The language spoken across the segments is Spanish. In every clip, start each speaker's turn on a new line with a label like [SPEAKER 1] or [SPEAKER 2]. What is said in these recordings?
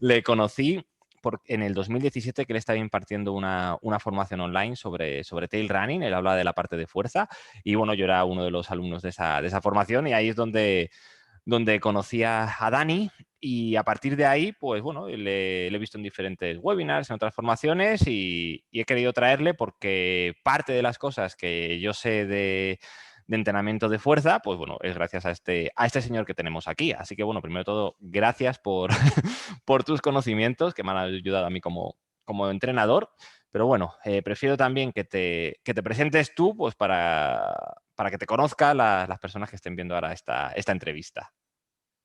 [SPEAKER 1] Le conocí en el 2017 que él estaba impartiendo una formación online sobre trail running. Él habla de la parte de fuerza y bueno, yo era uno de los alumnos de esa formación y ahí es donde conocí a Dani y a partir de ahí, pues bueno, le he visto en diferentes webinars, en otras formaciones y he querido traerle porque parte de las cosas que yo sé de entrenamiento de fuerza, pues bueno, es gracias a este señor que tenemos aquí. Así que bueno, primero de todo, gracias por, por tus conocimientos que me han ayudado a mí como entrenador. Pero bueno, prefiero también que te presentes tú, pues para que te conozcan las personas que estén viendo ahora esta entrevista.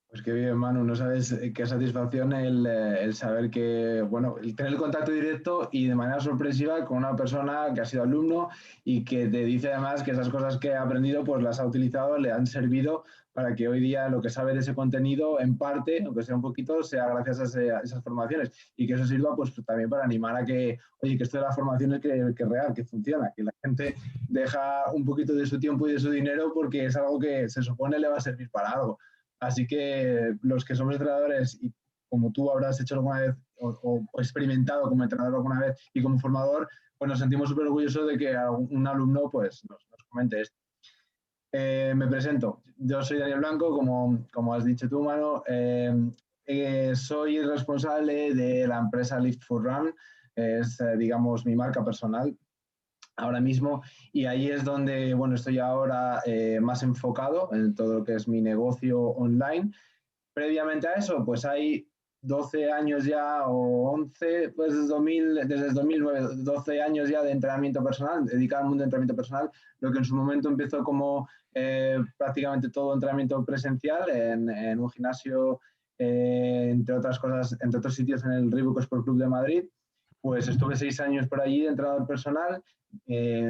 [SPEAKER 2] Pues qué bien, Manu, no sabes qué satisfacción el saber que, bueno, el tener el contacto directo y de manera sorpresiva con una persona que ha sido alumno y que te dice además que esas cosas que ha aprendido pues las ha utilizado, le han servido para que hoy día lo que sabe de ese contenido, en parte, aunque sea un poquito, sea gracias a esas formaciones y que eso sirva pues también para animar a que, oye, que esto de las formaciones que es real, que funciona, que la gente deja un poquito de su tiempo y de su dinero porque es algo que se supone le va a servir para algo. Así que los que somos entrenadores y como tú habrás hecho alguna vez o experimentado como entrenador alguna vez y como formador, pues nos sentimos súper orgullosos de que un alumno pues nos comente esto. Me presento. Yo soy Daniel Blanco, como has dicho tú, Mano. Soy el responsable de la empresa Lift for Run. Es, digamos, mi marca personal ahora mismo y ahí es donde, bueno, estoy ahora más enfocado en todo lo que es mi negocio online. Previamente a eso, pues hay 12 años ya o 11, pues desde el 2009, 12 años ya de entrenamiento personal, dedicado al mundo de entrenamiento personal, lo que en su momento empezó como prácticamente todo entrenamiento presencial en un gimnasio, entre otras cosas, entre otros sitios en el Reebok Sport Club de Madrid. Pues estuve 6 años por allí de entrenador personal,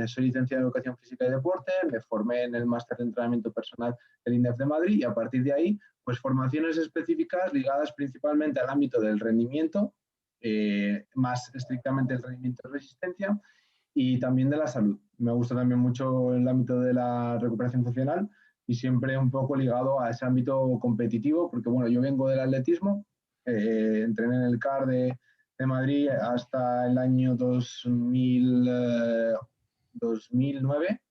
[SPEAKER 2] soy licenciado en Educación Física y Deporte, me formé en el máster de entrenamiento personal del INDEF de Madrid y a partir de ahí, pues formaciones específicas ligadas principalmente al ámbito del rendimiento, más estrictamente el rendimiento de resistencia y también de la salud. Me gusta también mucho el ámbito de la recuperación funcional y siempre un poco ligado a ese ámbito competitivo, porque bueno, yo vengo del atletismo, entrené en el CAR de Madrid hasta el año 2009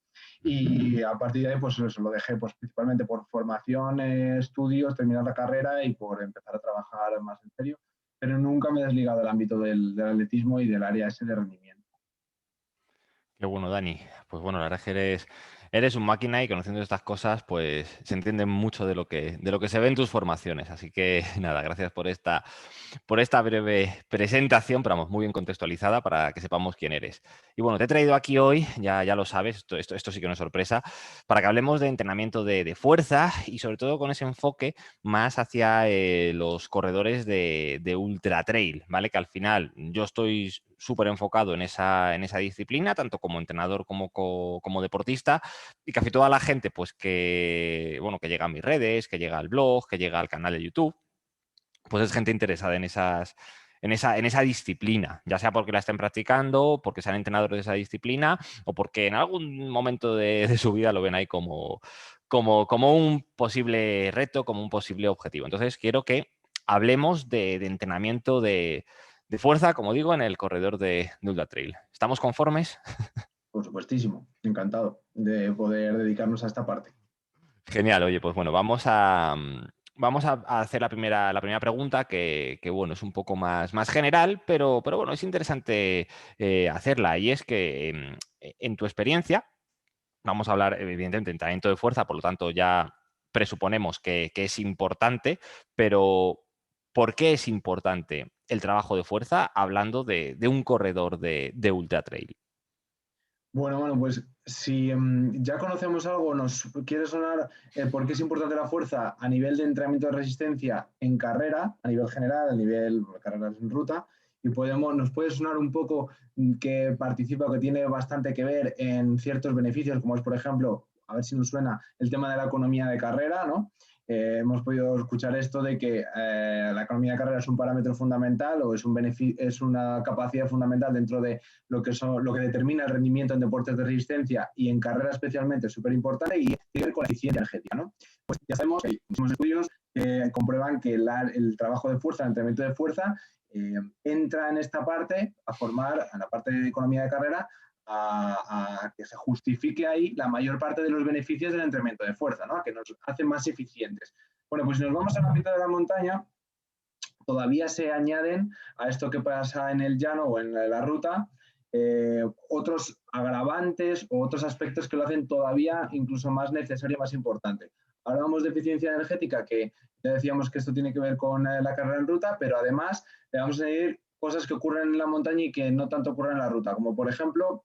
[SPEAKER 2] y a partir de ahí pues eso lo dejé pues principalmente por formación, estudios, terminar la carrera y por empezar a trabajar más en serio, pero nunca me he desligado del ámbito del atletismo y del área ese de rendimiento.
[SPEAKER 1] Qué bueno, Dani. Pues bueno, la verdad es que eres un máquina y conociendo estas cosas, pues se entiende mucho de lo que se ve en tus formaciones. Así que nada, gracias por esta breve presentación, pero vamos, muy bien contextualizada para que sepamos quién eres. Y bueno, te he traído aquí hoy, ya lo sabes, esto sí que no es sorpresa, para que hablemos de entrenamiento de fuerza y sobre todo con ese enfoque más hacia los corredores de ultra trail, ¿vale? Que al final yo estoy súper enfocado en esa disciplina, tanto como entrenador como deportista, y casi toda la gente, pues bueno, que llega a mis redes, que llega al blog, que llega al canal de YouTube, pues es gente interesada en esa disciplina, ya sea porque la estén practicando, porque sean entrenadores de esa disciplina o porque en algún momento de su vida lo ven ahí como un posible reto, como un posible objetivo. Entonces quiero que hablemos de entrenamiento de fuerza, como digo, en el corredor de Ultra Trail. ¿Estamos conformes?
[SPEAKER 2] Por supuestísimo, encantado de poder dedicarnos a esta parte.
[SPEAKER 1] Genial, oye, pues bueno, vamos a hacer la primera pregunta bueno, es un poco más general, pero bueno, es interesante hacerla y es que en tu experiencia, vamos a hablar evidentemente de entrenamiento de fuerza, por lo tanto ya presuponemos que es importante, pero ¿por qué es importante el trabajo de fuerza hablando de un corredor de ultra trail?
[SPEAKER 2] Bueno, pues si ya conocemos algo, nos quiere sonar por qué es importante la fuerza a nivel de entrenamiento de resistencia en carrera, a nivel general, a nivel de carreras en ruta, y nos puede sonar un poco que participa, que tiene bastante que ver en ciertos beneficios, como es, por ejemplo, a ver si nos suena el tema de la economía de carrera, ¿no? Hemos podido escuchar esto de que la economía de carrera es un parámetro fundamental o es una capacidad fundamental dentro de lo que determina el rendimiento en deportes de resistencia y en carrera especialmente es súper importante y tiene que ver con la eficiencia energética, ¿no? Pues ya sabemos que hay muchísimos estudios comprueban que el trabajo de fuerza, el entrenamiento de fuerza, entra en esta parte a formar, en la parte de economía de carrera, a que se justifique ahí la mayor parte de los beneficios del entrenamiento de fuerza, ¿no? A que nos hace más eficientes. Bueno, pues si nos vamos al ámbito de la montaña, todavía se añaden a esto que pasa en el llano o en la ruta otros agravantes o otros aspectos que lo hacen todavía incluso más necesario, más importante. Hablábamos de eficiencia energética, que ya decíamos que esto tiene que ver con la carrera en ruta, pero además le vamos a añadir cosas que ocurren en la montaña y que no tanto ocurren en la ruta, como por ejemplo,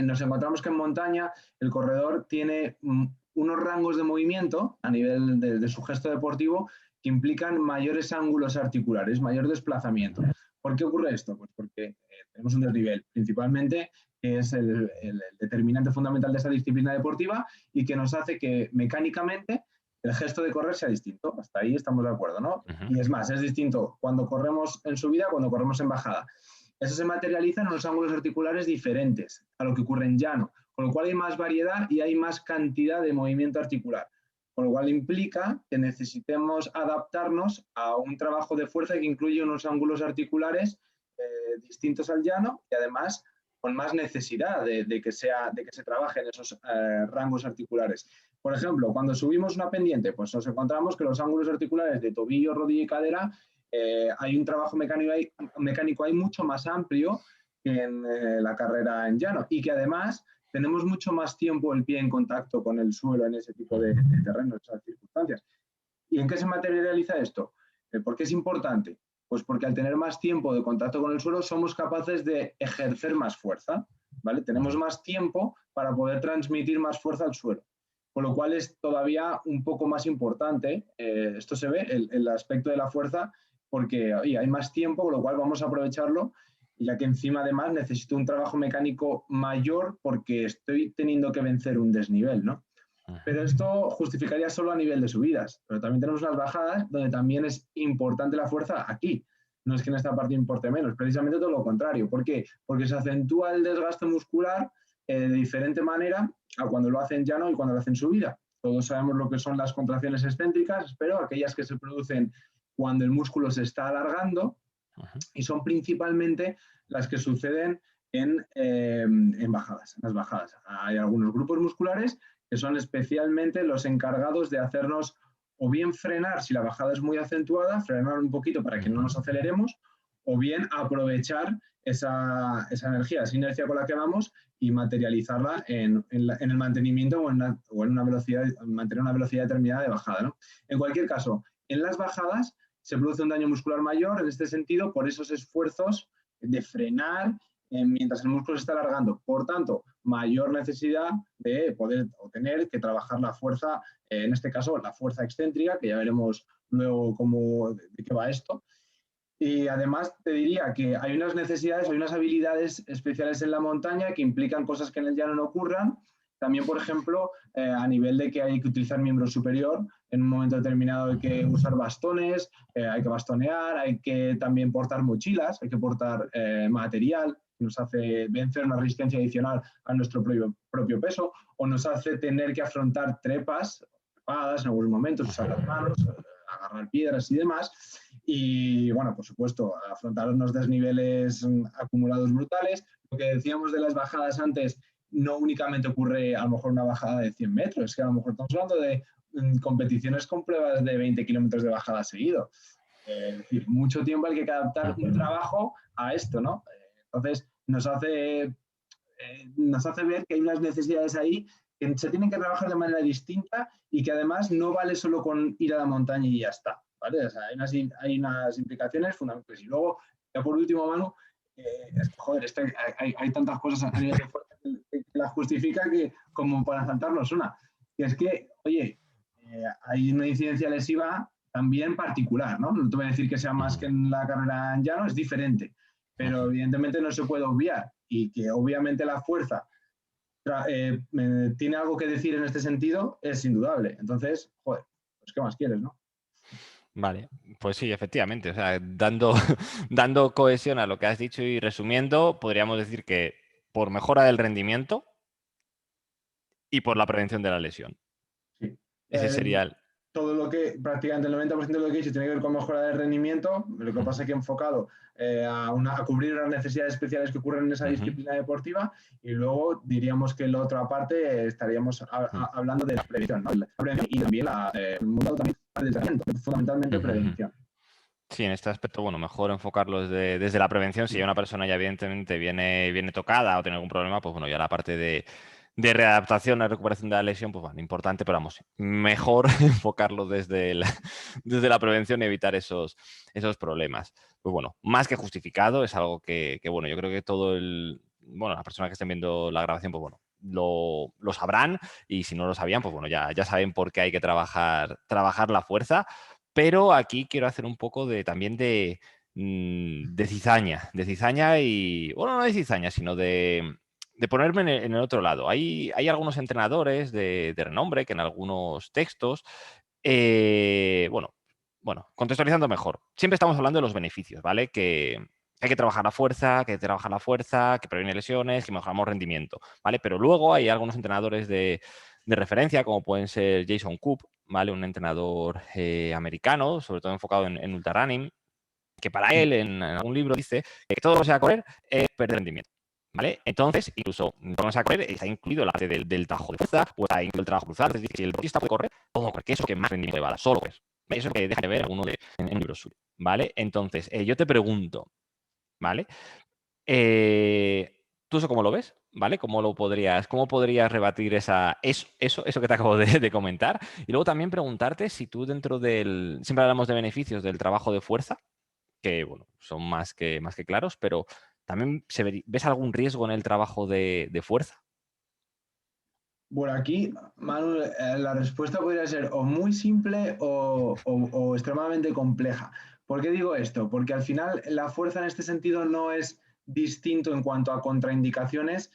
[SPEAKER 2] nos encontramos que en montaña el corredor tiene unos rangos de movimiento a nivel de su gesto deportivo que implican mayores ángulos articulares, mayor desplazamiento. ¿Por qué ocurre esto? Pues porque tenemos un desnivel, principalmente, que es el determinante fundamental de esa disciplina deportiva y que nos hace que mecánicamente el gesto de correr sea distinto. Hasta ahí estamos de acuerdo, ¿no? Y es más, es distinto cuando corremos en subida, cuando corremos en bajada. Eso se materializa en unos ángulos articulares diferentes a lo que ocurre en llano, con lo cual hay más variedad y hay más cantidad de movimiento articular, con lo cual implica que necesitemos adaptarnos a un trabajo de fuerza que incluye unos ángulos articulares distintos al llano y además con más necesidad de que se trabaje en esos rangos articulares. Por ejemplo, cuando subimos una pendiente, pues nos encontramos que los ángulos articulares de tobillo, rodilla y cadera hay un trabajo mecánico ahí mucho más amplio que en la carrera en llano y que además tenemos mucho más tiempo el pie en contacto con el suelo en ese tipo de terrenos, esas circunstancias. ¿Y en qué se materializa esto? ¿Por qué es importante? Pues porque al tener más tiempo de contacto con el suelo somos capaces de ejercer más fuerza, ¿vale? Tenemos más tiempo para poder transmitir más fuerza al suelo. Con lo cual es todavía un poco más importante, esto se ve, el aspecto de la fuerza, porque oye, hay más tiempo, con lo cual vamos a aprovecharlo, ya que encima además necesito un trabajo mecánico mayor porque estoy teniendo que vencer un desnivel, ¿no? Pero esto justificaría solo a nivel de subidas, pero también tenemos las bajadas donde también es importante la fuerza aquí. No es que en esta parte importe menos, precisamente todo lo contrario. ¿Por qué? Porque se acentúa el desgaste muscular de diferente manera a cuando lo hacen llano y cuando lo hacen subida. Todos sabemos lo que son las contracciones excéntricas, pero aquellas que se producen cuando el músculo se está alargando y son principalmente las que suceden en bajadas, en las bajadas. Hay algunos grupos musculares que son especialmente los encargados de hacernos o bien frenar si la bajada es muy acentuada, frenar un poquito para que no nos aceleremos, o bien aprovechar esa energía, esa inercia con la que vamos y materializarla en el mantenimiento o en una velocidad, mantener una velocidad determinada de bajada, ¿no? En cualquier caso, en las bajadas se produce un daño muscular mayor en este sentido por esos esfuerzos de frenar mientras el músculo se está alargando. Por tanto, mayor necesidad de poder o tener que trabajar la fuerza, en este caso la fuerza excéntrica, que ya veremos luego de qué va esto. Y además te diría que hay unas necesidades, hay unas habilidades especiales en la montaña que implican cosas que en el llano no ocurran. También, por ejemplo, a nivel de que hay que utilizar miembro superior, en un momento determinado hay que usar bastones, hay que bastonear, hay que también portar mochilas, hay que portar material que nos hace vencer una resistencia adicional a nuestro propio peso o nos hace tener que afrontar trepadas en algunos momentos, usar las manos, agarrar piedras y demás. Y bueno, por supuesto, afrontar unos desniveles acumulados brutales. Lo que decíamos de las bajadas antes, no únicamente ocurre a lo mejor una bajada de 100 metros, es que a lo mejor estamos hablando de competiciones con pruebas de 20 kilómetros de bajada seguido. Es decir, mucho tiempo hay que adaptar un trabajo a esto, ¿no? Entonces, nos hace ver que hay unas necesidades ahí que se tienen que trabajar de manera distinta y que además no vale solo con ir a la montaña y ya está, ¿vale? O sea, hay unas implicaciones fundamentales. Y luego, ya por último, Manu, joder, hay tantas cosas a nivel de fuerza que la justifica que como para saltarnos una. Y es que, oye, hay una incidencia lesiva también particular, ¿no? No te voy a decir que sea más que en la carrera en llano, es diferente, pero evidentemente no se puede obviar y que obviamente la fuerza tiene algo que decir en este sentido, es indudable. Entonces, joder, pues ¿qué más quieres, no?
[SPEAKER 1] Vale, pues sí, efectivamente. O sea, dando, dando cohesión a lo que has dicho y resumiendo, podríamos decir que por mejora del rendimiento y por la prevención de la lesión.
[SPEAKER 2] Sí.
[SPEAKER 1] Ese sería
[SPEAKER 2] todo lo que, prácticamente el 90% de lo que he dicho tiene que ver con mejora de rendimiento, lo que pasa es que he enfocado a cubrir las necesidades especiales que ocurren en esa disciplina deportiva, y luego diríamos que en la otra parte estaríamos hablando de la prevención, ¿no? La prevención y también el mundo también del tratamiento, fundamentalmente prevención.
[SPEAKER 1] Sí, en este aspecto, bueno, mejor enfocarlo desde la prevención. Si ya una persona ya evidentemente viene tocada o tiene algún problema, pues bueno, ya la parte de readaptación, la recuperación de la lesión, pues bueno, importante, pero vamos, mejor enfocarlo desde la prevención y evitar esos problemas. Pues bueno, más que justificado, es algo que bueno, yo creo que bueno, las personas que estén viendo la grabación, pues bueno, lo sabrán, y si no lo sabían, pues bueno, ya saben por qué hay que trabajar la fuerza. Pero aquí quiero hacer un poco también de cizaña y, bueno, no de cizaña, sino de ponerme en el otro lado. Hay algunos entrenadores de renombre que en algunos textos, bueno, contextualizando mejor, siempre estamos hablando de los beneficios, ¿vale? Que hay que trabajar la fuerza, que previene lesiones, que mejoramos rendimiento, ¿vale? Pero luego hay algunos entrenadores de referencia, como pueden ser Jason Koop, ¿vale? Un entrenador americano, sobre todo enfocado en ultrarunning, que para él en algún libro dice que todo lo que sea correr es perder rendimiento. ¿Vale? Entonces, incluso todo lo que sea correr está incluido la parte del trabajo de fuerza, o está incluido el trabajo cruzado. Es decir, si el deportista puede correr, todo correr, que es lo que más rendimiento lleva, solo correr. Eso es lo que deja de ver alguno en libros suyos. ¿Vale? Entonces, yo te pregunto, ¿vale? ¿Tú eso cómo lo ves? ¿Vale? Cómo podrías rebatir eso que te acabo de comentar? Y luego también preguntarte si tú siempre hablamos de beneficios del trabajo de fuerza, que bueno, son más que claros, pero también ¿ves algún riesgo en el trabajo de fuerza?
[SPEAKER 2] Bueno, aquí, Manu, la respuesta podría ser o muy simple o extremadamente compleja. ¿Por qué digo esto? Porque al final la fuerza en este sentido no es distinto en cuanto a contraindicaciones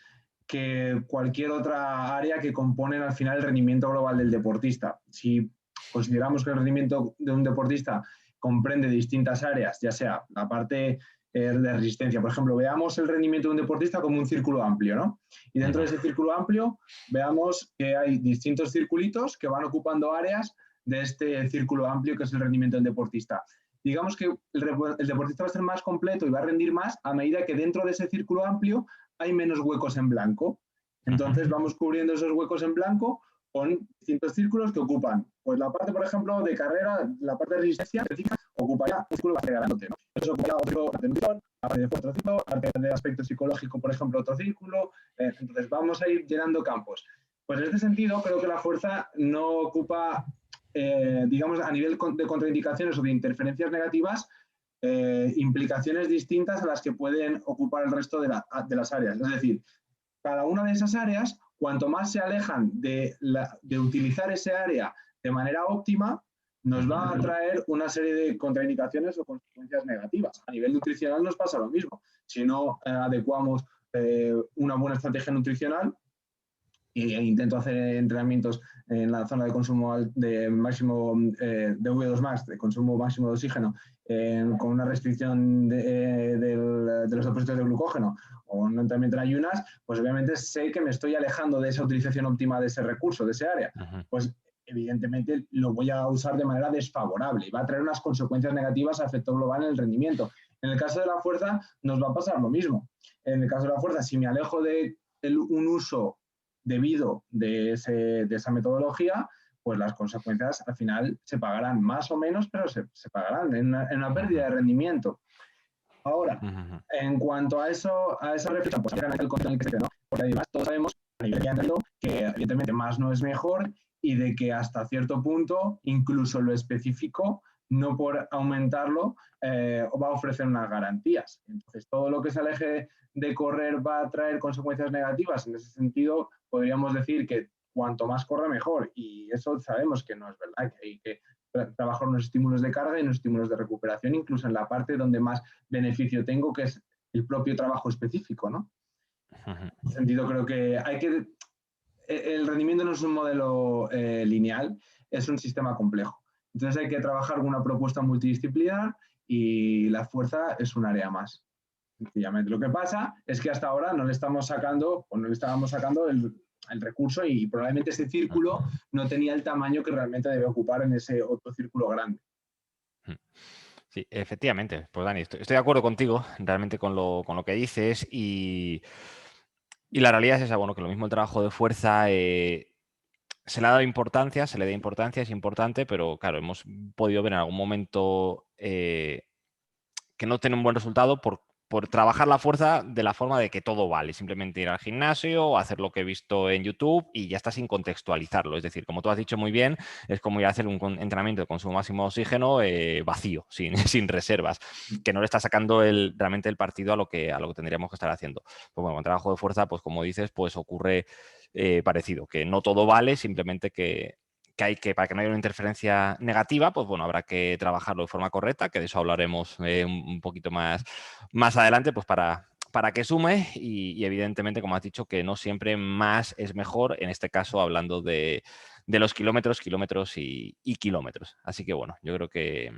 [SPEAKER 2] que cualquier otra área que componen al final el rendimiento global del deportista. Si consideramos que el rendimiento de un deportista comprende distintas áreas, ya sea la parte de resistencia, por ejemplo, veamos el rendimiento de un deportista como un círculo amplio, ¿no? Y dentro de ese círculo amplio veamos que hay distintos circulitos que van ocupando áreas de este círculo amplio que es el rendimiento del deportista. Digamos que el deportista va a ser más completo y va a rendir más a medida que dentro de ese círculo amplio hay menos huecos en blanco. Entonces vamos cubriendo esos huecos en blanco con distintos círculos que ocupan, pues la parte, por ejemplo, de carrera, la parte de resistencia, ocuparía un círculo bastante grande, ¿no? Eso ocuparía otro parte de nutrición, parte de otro círculo, parte de aspecto psicológico, por ejemplo, otro círculo. Entonces vamos a ir llenando campos. Pues en este sentido, creo que la fuerza no ocupa, digamos, a nivel de contraindicaciones o de interferencias negativas, implicaciones distintas a las que pueden ocupar el resto de las áreas. Es decir, cada una de esas áreas, cuanto más se alejan de utilizar ese área de manera óptima, nos va a traer una serie de contraindicaciones o consecuencias negativas. A nivel nutricional nos pasa lo mismo. Si no adecuamos una buena estrategia nutricional, e intento hacer entrenamientos en la zona de consumo de máximo de V2 max, de consumo máximo de oxígeno, con una restricción de los depósitos de glucógeno o un entrenamiento en ayunas, pues obviamente sé que me estoy alejando de esa utilización óptima de ese recurso, de ese área. Pues evidentemente lo voy a usar de manera desfavorable y va a traer unas consecuencias negativas a efecto global en el rendimiento. En el caso de la fuerza nos va a pasar lo mismo. En el caso de la fuerza, si me alejo de un uso debido de esa metodología, pues las consecuencias al final se pagarán más o menos, pero se pagarán en una pérdida de rendimiento. Ahora, en cuanto a esa reflexión, pues el contexto en el que se queda, ¿no? Porque además todos sabemos a nivel de entendido que evidentemente más no es mejor y de que hasta cierto punto incluso lo específico, no por aumentarlo, va a ofrecer unas garantías. Entonces, todo lo que se aleje de correr va a traer consecuencias negativas. En ese sentido, podríamos decir que cuanto más corre, mejor. Y eso sabemos que no es verdad, que hay que trabajar unos estímulos de carga y unos estímulos de recuperación, incluso en la parte donde más beneficio tengo, que es el propio trabajo específico, ¿no? En ese sentido, creo que el rendimiento no es un modelo lineal, es un sistema complejo. Entonces hay que trabajar con una propuesta multidisciplinar y la fuerza es un área más. Sencillamente. Lo que pasa es que hasta ahora no le estamos sacando, o no le estábamos sacando el recurso y probablemente ese círculo no tenía el tamaño que realmente debe ocupar en ese otro círculo grande.
[SPEAKER 1] Sí, efectivamente. Pues Dani, estoy de acuerdo contigo realmente con lo que dices y la realidad es esa, bueno, que lo mismo el trabajo de fuerza se le ha dado importancia, se le da importancia, es importante, pero claro, hemos podido ver en algún momento que no tiene un buen resultado por trabajar la fuerza de la forma de que todo vale, simplemente ir al gimnasio, hacer lo que he visto en YouTube y ya está sin contextualizarlo. Es decir, como tú has dicho muy bien, es como ir a hacer un entrenamiento de consumo máximo de oxígeno vacío, sin reservas, que no le está sacando realmente el partido a lo que tendríamos que estar haciendo. Pues bueno, con trabajo de fuerza, pues como dices, pues ocurre parecido, que no todo vale, simplemente que para que no haya una interferencia negativa, pues bueno, habrá que trabajarlo de forma correcta, que de eso hablaremos un poquito más adelante, pues para que sume y evidentemente, como has dicho, que no siempre más es mejor, en este caso hablando de los kilómetros y kilómetros. Así que bueno, yo creo que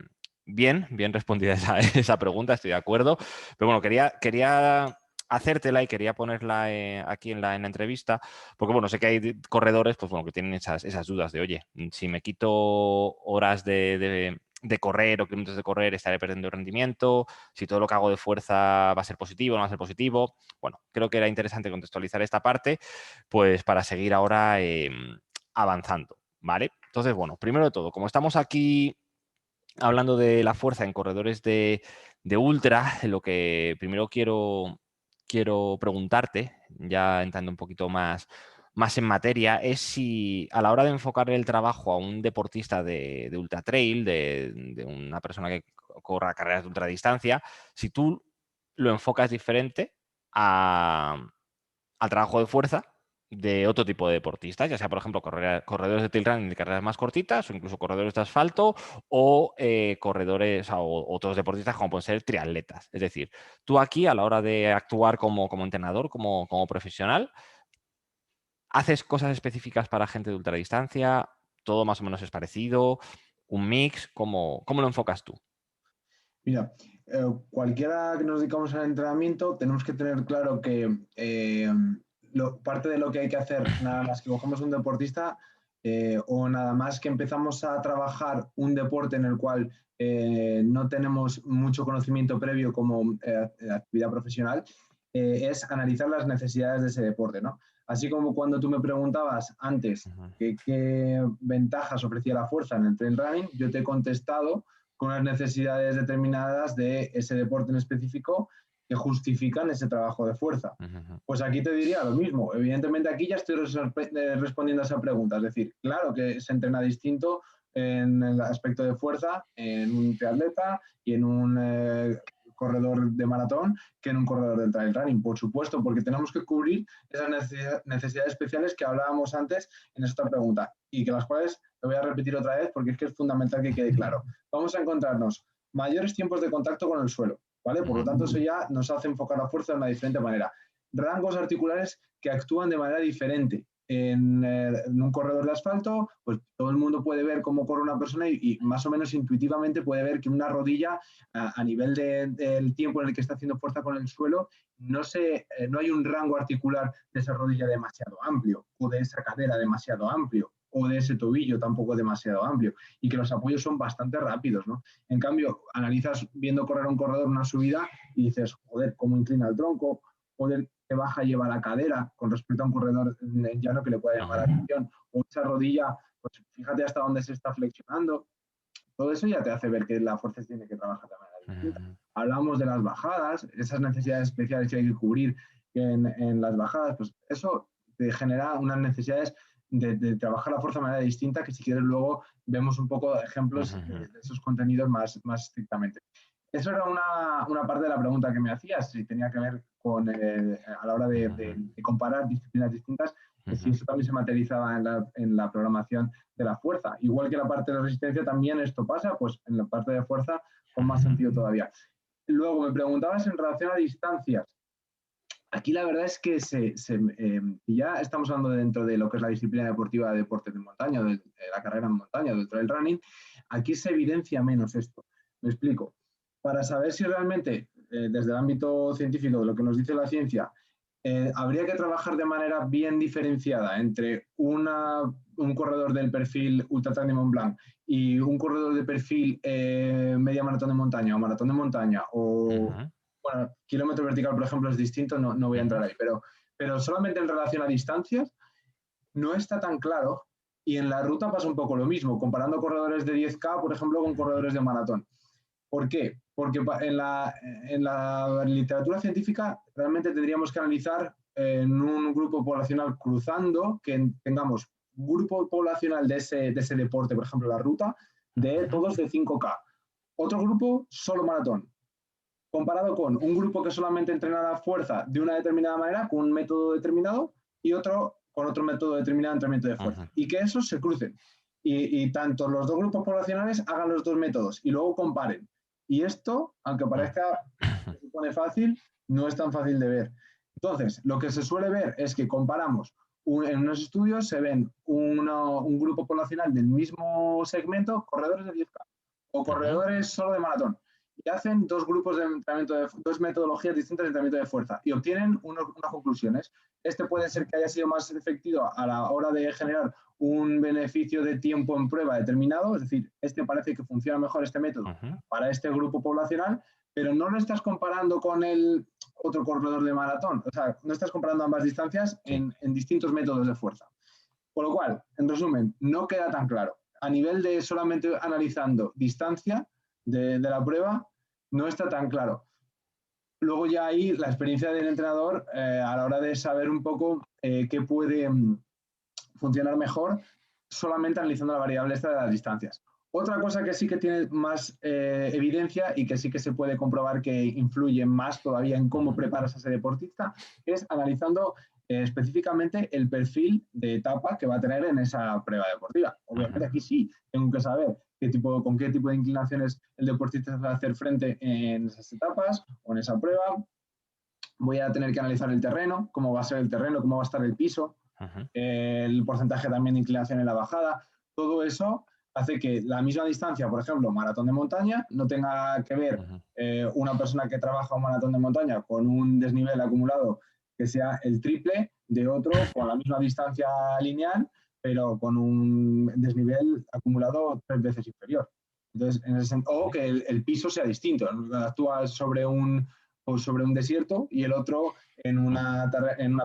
[SPEAKER 1] bien respondida esa pregunta, estoy de acuerdo. Pero bueno, quería hacértela y quería ponerla aquí en la entrevista, porque bueno, sé que hay corredores pues, bueno, que tienen esas dudas de, oye, si me quito horas de correr o kilómetros de correr, estaré perdiendo rendimiento, si todo lo que hago de fuerza va a ser positivo o no va a ser positivo. Bueno, creo que era interesante contextualizar esta parte, pues para seguir ahora avanzando, ¿vale? Entonces, bueno, primero de todo, como estamos aquí hablando de la fuerza en corredores de ultra, lo que primero quiero preguntarte, ya entrando un poquito más en materia, es si a la hora de enfocar el trabajo a un deportista de ultra trail, de una persona que corra carreras de ultradistancia, si tú lo enfocas diferente al trabajo de fuerza de otro tipo de deportistas, ya sea, por ejemplo, corredores de trail running de carreras más cortitas o incluso corredores de asfalto o corredores o otros deportistas como pueden ser triatletas. Es decir, tú aquí a la hora de actuar como entrenador, como profesional, ¿haces cosas específicas para gente de ultradistancia? ¿Todo más o menos es parecido? ¿Un mix? ¿Cómo lo enfocas tú?
[SPEAKER 2] Mira, cualquiera que nos dedicamos al entrenamiento, tenemos que tener claro que parte de lo que hay que hacer, nada más que cogemos un deportista o nada más que empezamos a trabajar un deporte en el cual no tenemos mucho conocimiento previo como actividad profesional, es analizar las necesidades de ese deporte, ¿no? Así como cuando tú me preguntabas antes qué ventajas ofrecía la fuerza en el trail running, yo te he contestado con unas necesidades determinadas de ese deporte en específico que justifican ese trabajo de fuerza. Pues aquí te diría lo mismo. Evidentemente aquí ya estoy respondiendo a esa pregunta. Es decir, claro que se entrena distinto en el aspecto de fuerza en un triatleta y en un corredor de maratón que en un corredor de trail running, por supuesto, porque tenemos que cubrir esas necesidades especiales que hablábamos antes en esta pregunta y que las cuales lo voy a repetir otra vez porque es que es fundamental que quede claro. Vamos a encontrarnos mayores tiempos de contacto con el suelo, ¿vale? Por lo tanto, eso ya nos hace enfocar la fuerza de una diferente manera. Rangos articulares que actúan de manera diferente. En un corredor de asfalto, pues todo el mundo puede ver cómo corre una persona y más o menos intuitivamente puede ver que una rodilla a nivel del tiempo en el que está haciendo fuerza con el suelo, no hay un rango articular de esa rodilla demasiado amplio o de esa cadera demasiado amplio o de ese tobillo tampoco demasiado amplio y que los apoyos son bastante rápidos, ¿no? En cambio, analizas viendo correr a un corredor una subida y dices, joder, cómo inclina el tronco, joder, qué baja lleva la cadera con respecto a un corredor llano que le pueda llamar la atención, o esa rodilla, pues fíjate hasta dónde se está flexionando. Todo eso ya te hace ver que la fuerza tiene que trabajar de manera distinta. Hablamos de las bajadas, esas necesidades especiales que hay que cubrir en las bajadas, pues eso te genera unas necesidades de trabajar la fuerza de manera distinta, que si quieres luego vemos un poco de ejemplos de esos contenidos más estrictamente. Eso era una parte de la pregunta que me hacías, si tenía que ver con, a la hora de comparar disciplinas distintas, que si eso también se materializaba en la programación de la fuerza. Igual que la parte de la resistencia también esto pasa, pues en la parte de fuerza con más sentido todavía. Luego me preguntabas en relación a distancias. Aquí la verdad es que ya estamos hablando dentro de lo que es la disciplina deportiva de deportes de montaña, de la carrera en montaña, del trail running, aquí se evidencia menos esto. Me explico. Para saber si realmente, desde el ámbito científico, de lo que nos dice la ciencia, habría que trabajar de manera bien diferenciada entre un corredor del perfil Ultra Trail de Mont Blanc y un corredor de perfil media maratón de montaña o maratón de montaña o, bueno, kilómetro vertical, por ejemplo, es distinto, no voy a entrar ahí, pero solamente en relación a distancias no está tan claro y en la ruta pasa un poco lo mismo, comparando corredores de 10K, por ejemplo, con corredores de maratón. ¿Por qué? Porque en la literatura científica realmente tendríamos que analizar en un grupo poblacional cruzando, que tengamos un grupo poblacional de ese deporte, por ejemplo, la ruta, de todos de 5K. Otro grupo, solo maratón. Comparado con un grupo que solamente entrena la fuerza de una determinada manera, con un método determinado, y otro con otro método determinado de entrenamiento de fuerza. Y que esos se crucen. Y tanto los dos grupos poblacionales hagan los dos métodos y luego comparen. Y esto, aunque parezca que se pone fácil, no es tan fácil de ver. Entonces, lo que se suele ver es que comparamos, en unos estudios se ven un grupo poblacional del mismo segmento, corredores de 10K o corredores solo de maratón, y hacen dos grupos de entrenamiento, dos metodologías distintas de entrenamiento de fuerza y obtienen unas conclusiones. Este puede ser que haya sido más efectivo a la hora de generar un beneficio de tiempo en prueba determinado, es decir, este parece que funciona mejor este método para este grupo poblacional, pero no lo estás comparando con el otro corredor de maratón, o sea, no estás comparando ambas distancias en distintos métodos de fuerza. Por lo cual, en resumen, no queda tan claro. A nivel de solamente analizando distancia de la prueba, no está tan claro. Luego ya ahí la experiencia del entrenador a la hora de saber un poco qué puede funcionar mejor solamente analizando la variable esta de las distancias. Otra cosa que sí que tiene más evidencia y que sí que se puede comprobar que influye más todavía en cómo preparas a ese deportista es analizando específicamente el perfil de etapa que va a tener en esa prueba deportiva. Obviamente aquí sí tengo que saber con qué tipo de inclinaciones el deportista va a hacer frente en esas etapas o en esa prueba. Voy a tener que analizar el terreno, cómo va a ser el terreno, cómo va a estar el piso, el porcentaje también de inclinación en la bajada. Todo eso hace que la misma distancia, por ejemplo, maratón de montaña, no tenga que ver una persona que trabaja un maratón de montaña con un desnivel acumulado que sea el triple de otro con la misma distancia lineal, pero con un desnivel acumulado 3 veces inferior. Entonces, o que el piso sea distinto. Actúas sobre un desierto y el otro en una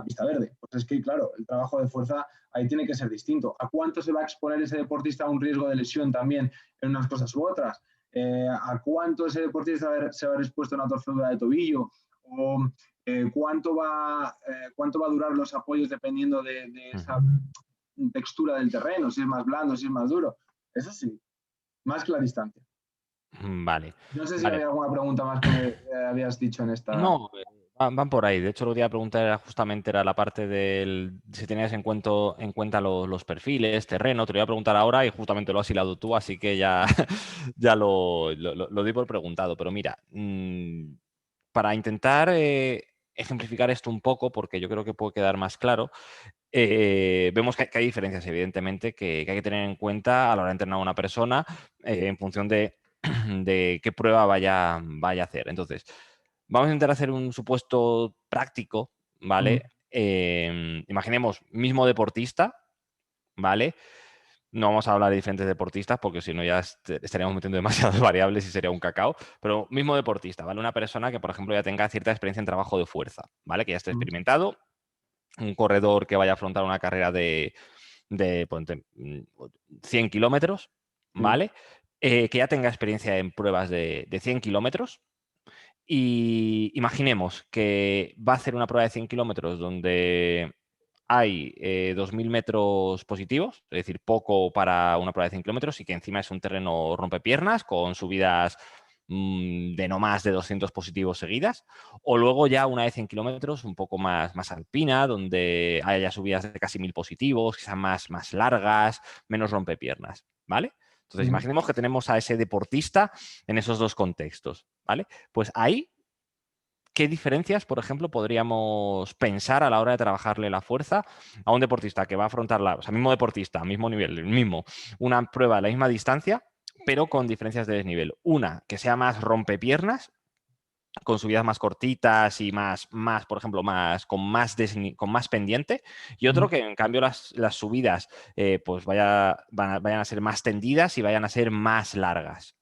[SPEAKER 2] pista verde. Pues es que, claro, el trabajo de fuerza ahí tiene que ser distinto. ¿A cuánto se va a exponer ese deportista a un riesgo de lesión también en unas cosas u otras? ¿A cuánto ese deportista se va a ver expuesto a una torcedura de tobillo? ¿O cuánto va a durar los apoyos dependiendo de esa textura del terreno? Si es más blando, si es más duro. Eso sí, más que la distancia.
[SPEAKER 1] Vale.
[SPEAKER 2] No sé si había alguna pregunta más que me habías dicho en esta.
[SPEAKER 1] No, van por ahí. De hecho, lo que iba a preguntar era la parte del si tenías en cuenta los perfiles, terreno. Te lo iba a preguntar ahora y justamente lo has hilado tú, así que ya, ya lo di por preguntado. Pero mira, para intentar ejemplificar esto un poco, porque yo creo que puede quedar más claro, vemos que hay diferencias, evidentemente, que hay que tener en cuenta a la hora de entrenar a una persona en función de qué prueba vaya a hacer. Entonces, vamos a intentar hacer un supuesto práctico, ¿vale? Imaginemos mismo deportista, ¿vale? No vamos a hablar de diferentes deportistas porque si no ya estaríamos metiendo demasiadas variables y sería un cacao. Pero mismo deportista, ¿vale? Una persona que, por ejemplo, ya tenga cierta experiencia en trabajo de fuerza, ¿vale? Que ya esté experimentado. Un corredor que vaya a afrontar una carrera de 100 kilómetros, ¿vale? Que ya tenga experiencia en pruebas de 100 kilómetros. Y imaginemos que va a hacer una prueba de 100 kilómetros donde hay 2.000 metros positivos, es decir, poco para una prueba de 100 kilómetros y que encima es un terreno rompepiernas con subidas de no más de 200 positivos seguidas, o luego ya una de 100 kilómetros un poco más alpina, donde haya subidas de casi 1.000 positivos, que sean más largas, menos rompepiernas, ¿vale? Entonces, imaginemos que tenemos a ese deportista en esos dos contextos, ¿vale? Pues ahí, ¿qué diferencias, por ejemplo, podríamos pensar a la hora de trabajarle la fuerza a un deportista que va a afrontar mismo deportista, mismo nivel, una prueba a la misma distancia, pero con diferencias de desnivel? Una, que sea más rompepiernas, con subidas más cortitas y por ejemplo, con más pendiente, y otro que en cambio las subidas pues vayan a ser más tendidas y vayan a ser más largas.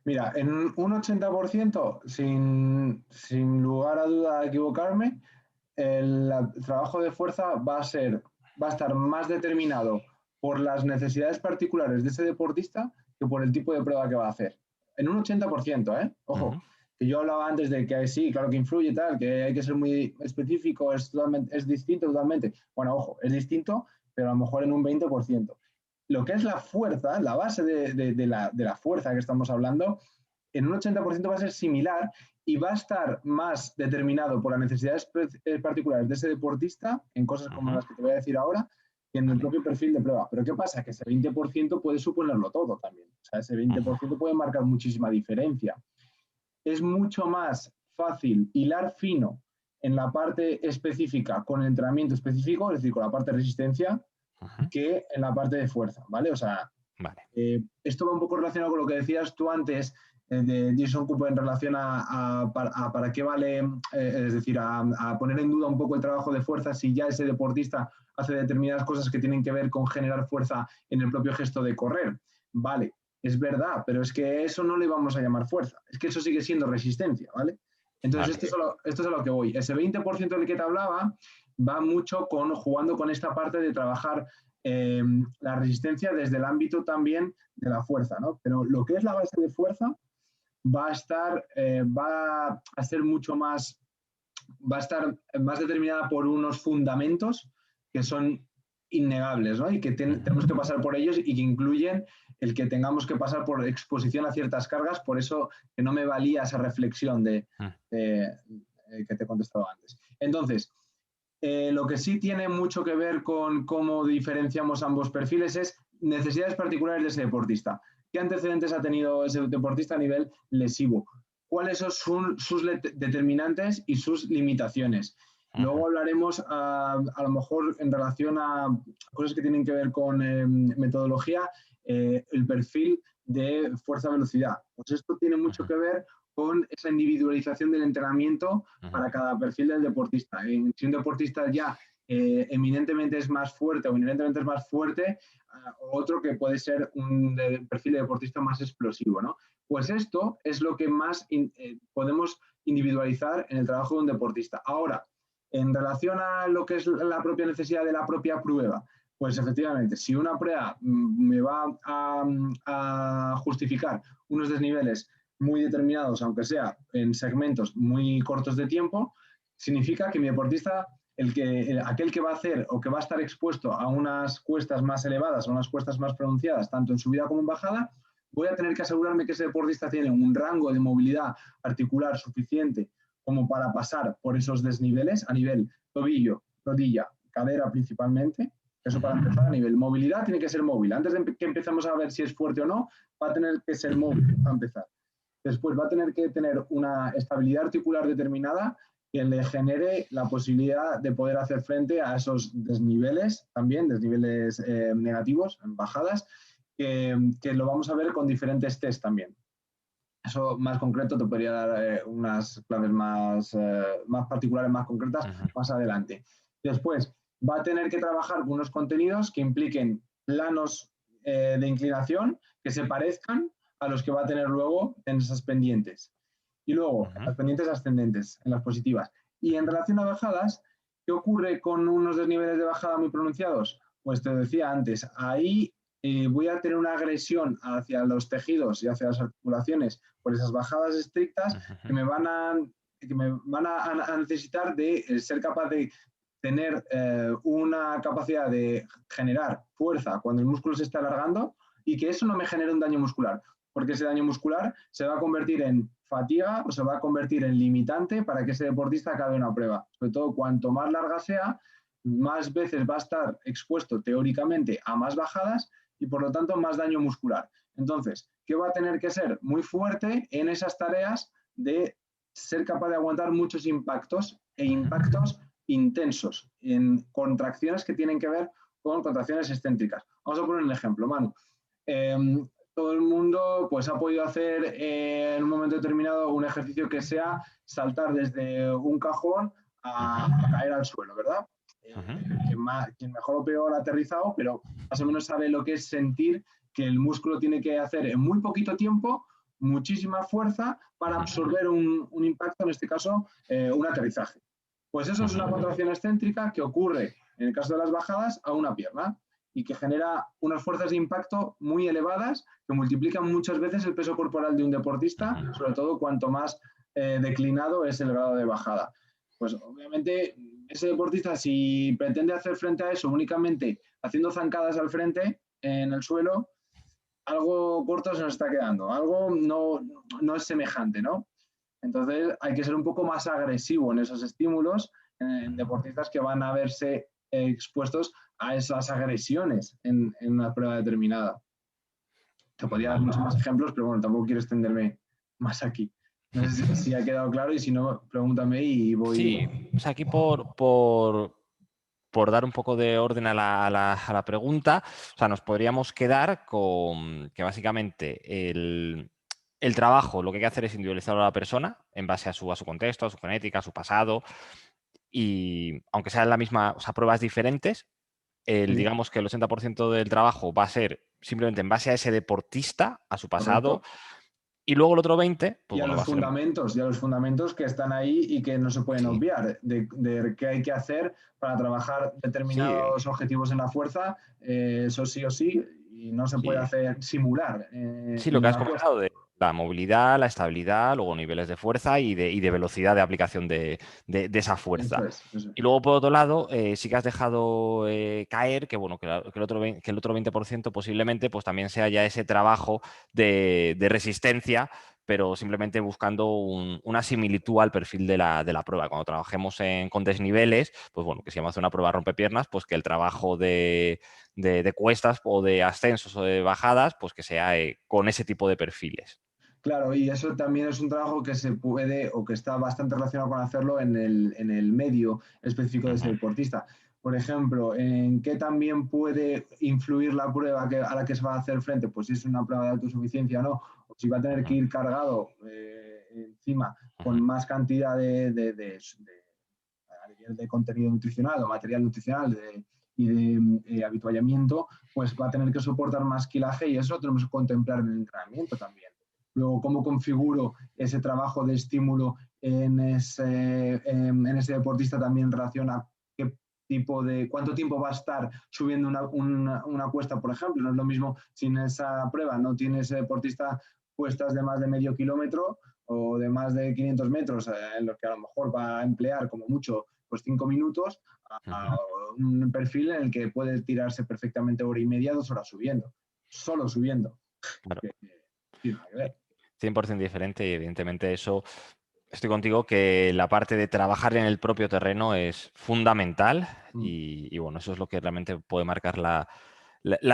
[SPEAKER 2] Mira, en un 80%, sin lugar a duda de equivocarme, el trabajo de fuerza va a estar más determinado por las necesidades particulares de ese deportista que por el tipo de prueba que va a hacer. En un 80%, ¿eh? Ojo, que yo hablaba antes de que sí, claro que influye y tal, que hay que ser muy específico, es distinto totalmente. Bueno, ojo, es distinto, pero a lo mejor en un 20%. Lo que es la fuerza, la base de la fuerza que estamos hablando, en un 80% va a ser similar y va a estar más determinado por las necesidades particulares de ese deportista, en cosas como las que te voy a decir ahora, que en el propio perfil de prueba. Pero ¿qué pasa? Que ese 20% puede suponerlo todo también. O sea, ese 20% puede marcar muchísima diferencia. Es mucho más fácil hilar fino en la parte específica con el entrenamiento específico, es decir, con la parte de resistencia, que en la parte de fuerza, ¿vale? O sea, esto va un poco relacionado con lo que decías tú antes de Jason Cooper en relación a para qué vale, es decir, a poner en duda un poco el trabajo de fuerza si ya ese deportista hace determinadas cosas que tienen que ver con generar fuerza en el propio gesto de correr. Vale, es verdad, pero es que eso no le vamos a llamar fuerza, es que eso sigue siendo resistencia, ¿vale? Entonces, esto es a lo que voy. Ese 20% del que te hablaba va mucho jugando con esta parte de trabajar la resistencia desde el ámbito también de la fuerza, ¿no? Pero lo que es la base de fuerza va a ser mucho más, va a estar más determinada por unos fundamentos que son innegables, ¿no? Y que tenemos que pasar por ellos y que incluyen el que tengamos que pasar por exposición a ciertas cargas, por eso que no me valía esa reflexión que te he contestado antes. Entonces, lo que sí tiene mucho que ver con cómo diferenciamos ambos perfiles es necesidades particulares de ese deportista. ¿Qué antecedentes ha tenido ese deportista a nivel lesivo? ¿Cuáles son sus determinantes y sus limitaciones? Luego hablaremos a lo mejor en relación a cosas que tienen que ver con metodología, el perfil de fuerza-velocidad. Pues esto tiene mucho que ver con esa individualización del entrenamiento para cada perfil del deportista. Si un deportista ya eminentemente es más fuerte o inherentemente es más fuerte, otro que puede ser un perfil de deportista más explosivo, ¿no? Pues esto es lo que más podemos individualizar en el trabajo de un deportista. Ahora, en relación a lo que es la propia necesidad de la propia prueba, pues efectivamente, si una prueba me va a justificar unos desniveles muy determinados, aunque sea en segmentos muy cortos de tiempo, significa que mi deportista, aquel que va a hacer o que va a estar expuesto a unas cuestas más elevadas, a unas cuestas más pronunciadas, tanto en subida como en bajada, voy a tener que asegurarme que ese deportista tiene un rango de movilidad articular suficiente como para pasar por esos desniveles a nivel tobillo, rodilla, cadera principalmente. Eso para empezar a nivel movilidad tiene que ser móvil. Antes de que empecemos a ver si es fuerte o no, va a tener que ser móvil para empezar. Después va a tener que tener una estabilidad articular determinada que le genere la posibilidad de poder hacer frente a esos desniveles, también desniveles negativos, bajadas, que lo vamos a ver con diferentes test también. Eso más concreto te podría dar unas claves más particulares, más concretas, más adelante. Después, va a tener que trabajar con unos contenidos que impliquen planos de inclinación que se parezcan a los que va a tener luego en esas pendientes. Y luego, en las pendientes ascendentes, en las positivas. Y en relación a bajadas, ¿qué ocurre con unos desniveles de bajada muy pronunciados? Pues te decía antes, ahí voy a tener una agresión hacia los tejidos y hacia las articulaciones por esas bajadas estrictas que me van a necesitar de ser capaz de tener una capacidad de generar fuerza cuando el músculo se está alargando y que eso no me genere un daño muscular, porque ese daño muscular se va a convertir en fatiga o se va a convertir en limitante para que ese deportista acabe una prueba. Sobre todo, cuanto más larga sea, más veces va a estar expuesto teóricamente a más bajadas y por lo tanto más daño muscular. Entonces, ¿qué va a tener que ser? Muy fuerte en esas tareas de ser capaz de aguantar muchos impactos e impactos intensos en contracciones que tienen que ver con contracciones excéntricas. Vamos a poner un ejemplo, Manu. todo el mundo pues, ha podido hacer en un momento determinado un ejercicio que sea saltar desde un cajón a caer al suelo, ¿verdad?
[SPEAKER 1] Ujú.
[SPEAKER 2] Quien mejor o peor ha aterrizado, pero más o menos sabe lo que es sentir que el músculo tiene que hacer en muy poquito tiempo muchísima fuerza para
[SPEAKER 1] Ujú.
[SPEAKER 2] absorber un impacto, en este caso, un aterrizaje. Pues eso es una
[SPEAKER 1] Ujú.
[SPEAKER 2] contracción excéntrica que ocurre, en el caso de las bajadas, a una pierna y que genera unas fuerzas de impacto muy elevadas que multiplican muchas veces el peso corporal de un deportista,
[SPEAKER 1] Ujú.
[SPEAKER 2] sobre todo cuanto más declinado es el grado de bajada. Pues obviamente ese deportista, si pretende hacer frente a eso únicamente haciendo zancadas al frente en el suelo, algo corto se nos está quedando, algo no es semejante, ¿no? Entonces hay que ser un poco más agresivo en esos estímulos, en deportistas que van a verse expuestos a esas agresiones en una prueba determinada. Te podría dar muchos más ejemplos, pero bueno, tampoco quiero extenderme más aquí. No sé si ha quedado claro y si no, pregúntame y voy.
[SPEAKER 1] Sí, o sea, aquí por dar un poco de orden a la pregunta, o sea, nos podríamos quedar con que básicamente el trabajo, lo que hay que hacer es individualizarlo a la persona en base a su contexto, a su genética, a su pasado, y aunque sean la misma, o sea, pruebas diferentes,
[SPEAKER 2] Sí,
[SPEAKER 1] digamos que el 80% del trabajo va a ser simplemente en base a ese deportista, a su pasado,
[SPEAKER 2] correcto.
[SPEAKER 1] y luego el otro 20, pues
[SPEAKER 2] Y a
[SPEAKER 1] bueno, va
[SPEAKER 2] los
[SPEAKER 1] a ser...
[SPEAKER 2] fundamentos, y a los fundamentos que están ahí y que no se pueden
[SPEAKER 1] Sí,
[SPEAKER 2] obviar, de qué hay que hacer para trabajar
[SPEAKER 1] sí,
[SPEAKER 2] determinados objetivos en la fuerza, eso sí o sí, y no se puede
[SPEAKER 1] sí.
[SPEAKER 2] hacer simular
[SPEAKER 1] Sí, lo
[SPEAKER 2] en
[SPEAKER 1] que has
[SPEAKER 2] una apuesta.
[SPEAKER 1] comentado de la movilidad, la estabilidad, luego niveles de fuerza y de velocidad de aplicación de esa
[SPEAKER 2] Eso
[SPEAKER 1] fuerza.
[SPEAKER 2] es, eso es.
[SPEAKER 1] Y luego, por otro lado, sí que has dejado caer que, bueno, que el otro 20% posiblemente pues, también sea ya ese trabajo de resistencia, pero simplemente buscando una similitud al perfil de la prueba. Cuando trabajemos con desniveles, pues bueno, que si vamos a hacer una prueba rompepiernas, pues que el trabajo de cuestas o de ascensos o de bajadas, pues que sea con ese tipo de perfiles.
[SPEAKER 2] Claro, y eso también es un trabajo que se puede o que está bastante relacionado con hacerlo en el medio específico de ese
[SPEAKER 1] Ujú,
[SPEAKER 2] deportista. Por ejemplo, ¿en qué también puede influir la prueba a la que se va a hacer frente? Pues si es una prueba de autosuficiencia o no, o si va a tener que
[SPEAKER 1] ujú,
[SPEAKER 2] ir cargado encima con
[SPEAKER 1] ujú,
[SPEAKER 2] más cantidad a nivel de contenido nutricional o material nutricional y de habituallamiento, pues va a tener que soportar más kilaje y eso lo tenemos que contemplar en el entrenamiento también. Luego, cómo configuro ese trabajo de estímulo en ese deportista también en relación a qué tipo de, cuánto tiempo va a estar subiendo una cuesta, por ejemplo. No es lo mismo si en esa prueba no tiene ese deportista cuestas de más de medio kilómetro o de más de 500 metros, en los que a lo mejor va a emplear como mucho pues 5 minutos, a
[SPEAKER 1] ujú.
[SPEAKER 2] un perfil en el que puede tirarse perfectamente hora y media, 2 horas subiendo, solo subiendo.
[SPEAKER 1] Claro,
[SPEAKER 2] Que tiene nada que
[SPEAKER 1] sí.
[SPEAKER 2] ver.
[SPEAKER 1] 100% diferente y evidentemente eso, estoy contigo que la parte de trabajar en el propio terreno es fundamental
[SPEAKER 2] Mm.
[SPEAKER 1] y bueno, eso es lo que realmente puede marcar la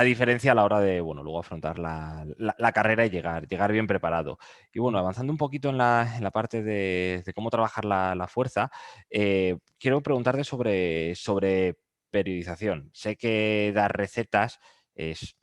[SPEAKER 1] diferencia a la hora de, bueno, luego afrontar la carrera y llegar bien preparado. Y bueno,
[SPEAKER 2] Mm.
[SPEAKER 1] avanzando un poquito en la parte de cómo trabajar la fuerza, quiero preguntarte sobre periodización. Sé que dar recetas es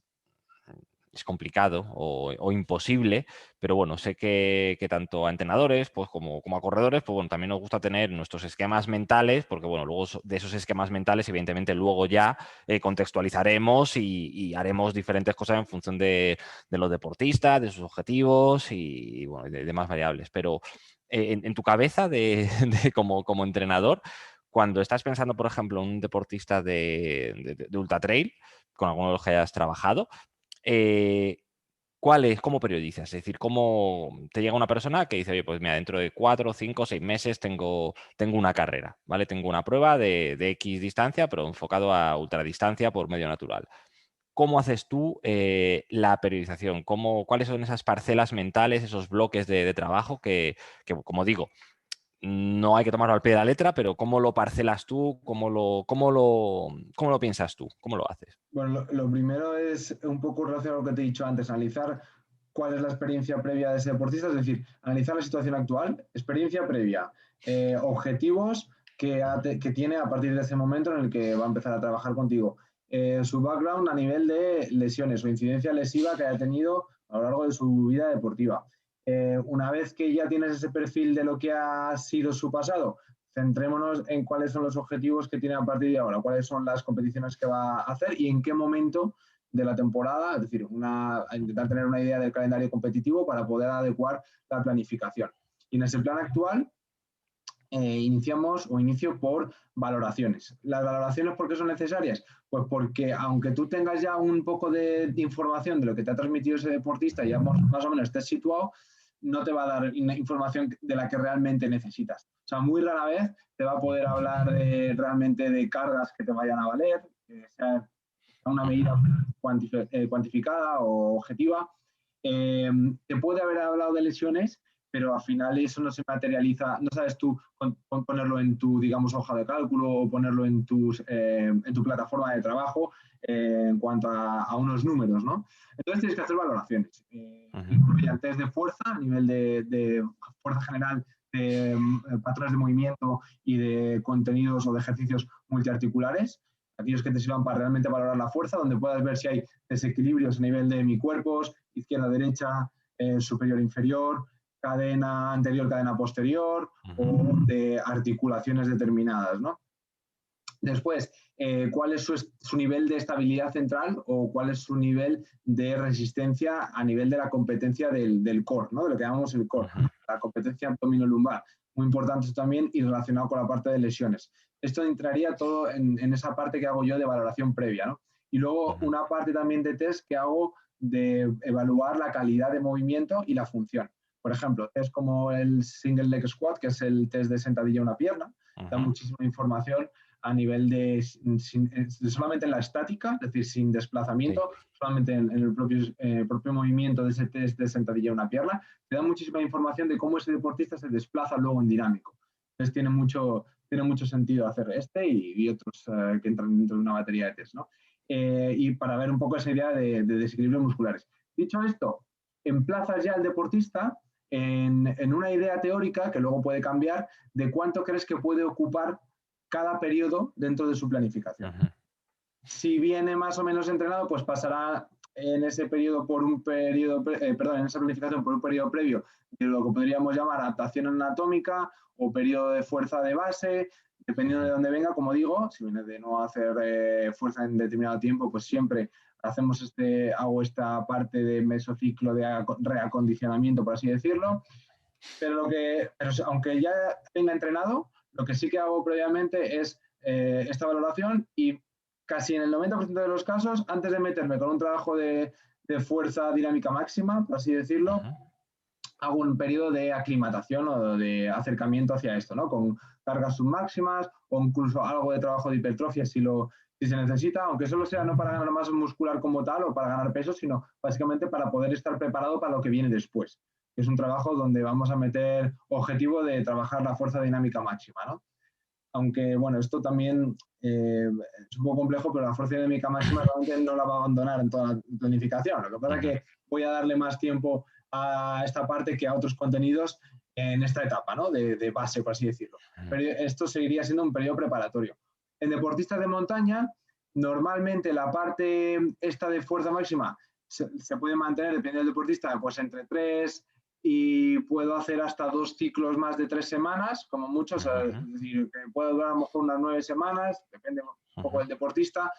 [SPEAKER 1] complicado o imposible, pero bueno, sé que tanto a entrenadores pues, como a corredores, pues bueno, también nos gusta tener nuestros esquemas mentales, porque bueno, luego de esos esquemas mentales, evidentemente, luego ya contextualizaremos y haremos diferentes cosas en función de los deportistas, de sus objetivos y bueno, de demás variables. Pero en tu cabeza como entrenador, cuando estás pensando, por ejemplo, en un deportista de ultra trail, con alguno de los que hayas trabajado, eh, ¿cómo periodizas? Es decir, ¿cómo te llega una persona que dice, oye, pues mira, dentro de 4, 5, 6 meses tengo una carrera, ¿vale? Tengo una prueba de X distancia, pero enfocado a ultradistancia por medio natural. ¿Cómo haces tú la periodización? ¿Cuáles son esas parcelas mentales, esos bloques de trabajo que, como digo, no hay que tomarlo al pie de la letra, pero ¿cómo lo parcelas tú? ¿Cómo lo piensas tú? ¿Cómo lo haces?
[SPEAKER 2] Bueno, lo primero es un poco relacionado a lo que te he dicho antes, analizar cuál es la experiencia previa de ese deportista, es decir, analizar la situación actual, experiencia previa, objetivos que tiene a partir de ese momento en el que va a empezar a trabajar contigo, su background a nivel de lesiones o incidencia lesiva que haya tenido a lo largo de su vida deportiva. Una vez que ya tienes ese perfil de lo que ha sido su pasado, centrémonos en cuáles son los objetivos que tiene a partir de ahora, cuáles son las competiciones que va a hacer y en qué momento de la temporada, es decir, intentar tener una idea del calendario competitivo para poder adecuar la planificación. Y en ese plan actual, inicio por valoraciones. ¿Las valoraciones por qué son necesarias? Pues porque aunque tú tengas ya un poco de información de lo que te ha transmitido ese deportista y ya más o menos estés situado, no te va a dar información de la que realmente necesitas. O sea, muy rara vez te va a poder hablar realmente de cargas que te vayan a valer, que sea una medida cuantificada o objetiva. Te puede haber hablado de lesiones, pero al final eso no se materializa, no sabes tú ponerlo en tu, digamos, hoja de cálculo o ponerlo en tu plataforma de trabajo en cuanto a unos números, ¿no? Entonces tienes que hacer valoraciones. Incluye test de fuerza, a nivel de fuerza general, de patrones de movimiento y de contenidos o de ejercicios multiarticulares, aquellos que te sirvan para realmente valorar la fuerza, donde puedas ver si hay desequilibrios a nivel de mi cuerpos, izquierda, derecha, superior, inferior, cadena anterior, cadena posterior o de articulaciones determinadas, ¿no? Después, ¿cuál es su nivel de estabilidad central o cuál es su nivel de resistencia a nivel de la competencia del core, ¿no? De lo que llamamos el core, la competencia abdominolumbar. Muy importante también y relacionado con la parte de lesiones. Esto entraría todo en esa parte que hago yo de valoración previa, ¿no? Y luego una parte también de test que hago de evaluar la calidad de movimiento y la función. Por ejemplo, test como el single leg squat, que es el test de sentadilla a una pierna, da muchísima información a nivel de solamente en la estática, es decir, sin desplazamiento, solamente en el propio movimiento de ese test de sentadilla a una pierna, te da muchísima información de cómo ese deportista se desplaza luego en dinámico. Entonces tiene mucho sentido hacer y otros que entran dentro de una batería de test, ¿no? Y para ver un poco esa idea de desequilibrios musculares. Dicho esto, emplazas ya al deportista en una idea teórica que luego puede cambiar de cuánto crees que puede ocupar cada periodo dentro de su planificación. Si viene más o menos entrenado, pues pasará en ese periodo en esa planificación por un periodo previo de lo que podríamos llamar adaptación anatómica o periodo de fuerza de base, dependiendo de dónde venga, como digo, si viene de no hacer fuerza en determinado tiempo, pues siempre hago esta parte de mesociclo de reacondicionamiento, por así decirlo, pero aunque ya venga entrenado, lo que sí que hago previamente es esta valoración y casi en el 90% de los casos, antes de meterme con un trabajo de fuerza dinámica máxima, por así decirlo, hago un periodo de aclimatación o de acercamiento hacia esto, ¿no? Con cargas submáximas o incluso algo de trabajo de hipertrofia si se necesita, aunque solo sea no para ganar masa muscular como tal o para ganar peso, sino básicamente para poder estar preparado para lo que viene después. Es un trabajo donde vamos a meter objetivo de trabajar la fuerza dinámica máxima, ¿no? Aunque, bueno, esto también es un poco complejo, pero la fuerza dinámica máxima realmente no la va a abandonar en toda la planificación. Lo que pasa es que voy a darle más tiempo a esta parte que a otros contenidos en esta etapa, ¿no? De base, por así decirlo. Pero esto seguiría siendo un periodo preparatorio. En deportistas de montaña, normalmente la parte esta de fuerza máxima se puede mantener, dependiendo del deportista, pues entre 3 y puedo hacer hasta 2 ciclos más de 3 semanas, como mucho, es decir, que puede durar a lo mejor unas 9 semanas, depende un poco del deportista,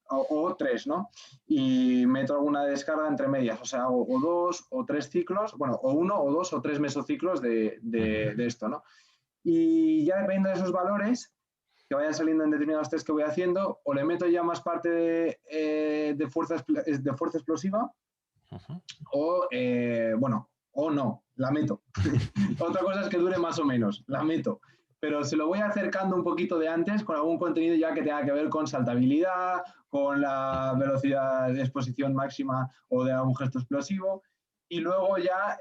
[SPEAKER 2] o 3, ¿no? Y meto alguna descarga entre medias, o sea, hago o 2 o 3 ciclos, bueno, o 1 o 2 o 3 mesociclos de esto, ¿no? Y ya dependiendo de esos valores que vayan saliendo en determinados test que voy haciendo, o le meto ya más parte de fuerza explosiva, o, bueno, o no, la meto. Otra cosa es que dure más o menos, la meto. Pero se lo voy acercando un poquito de antes con algún contenido ya que tenga que ver con saltabilidad, con la velocidad de exposición máxima o de algún gesto explosivo. Y luego ya,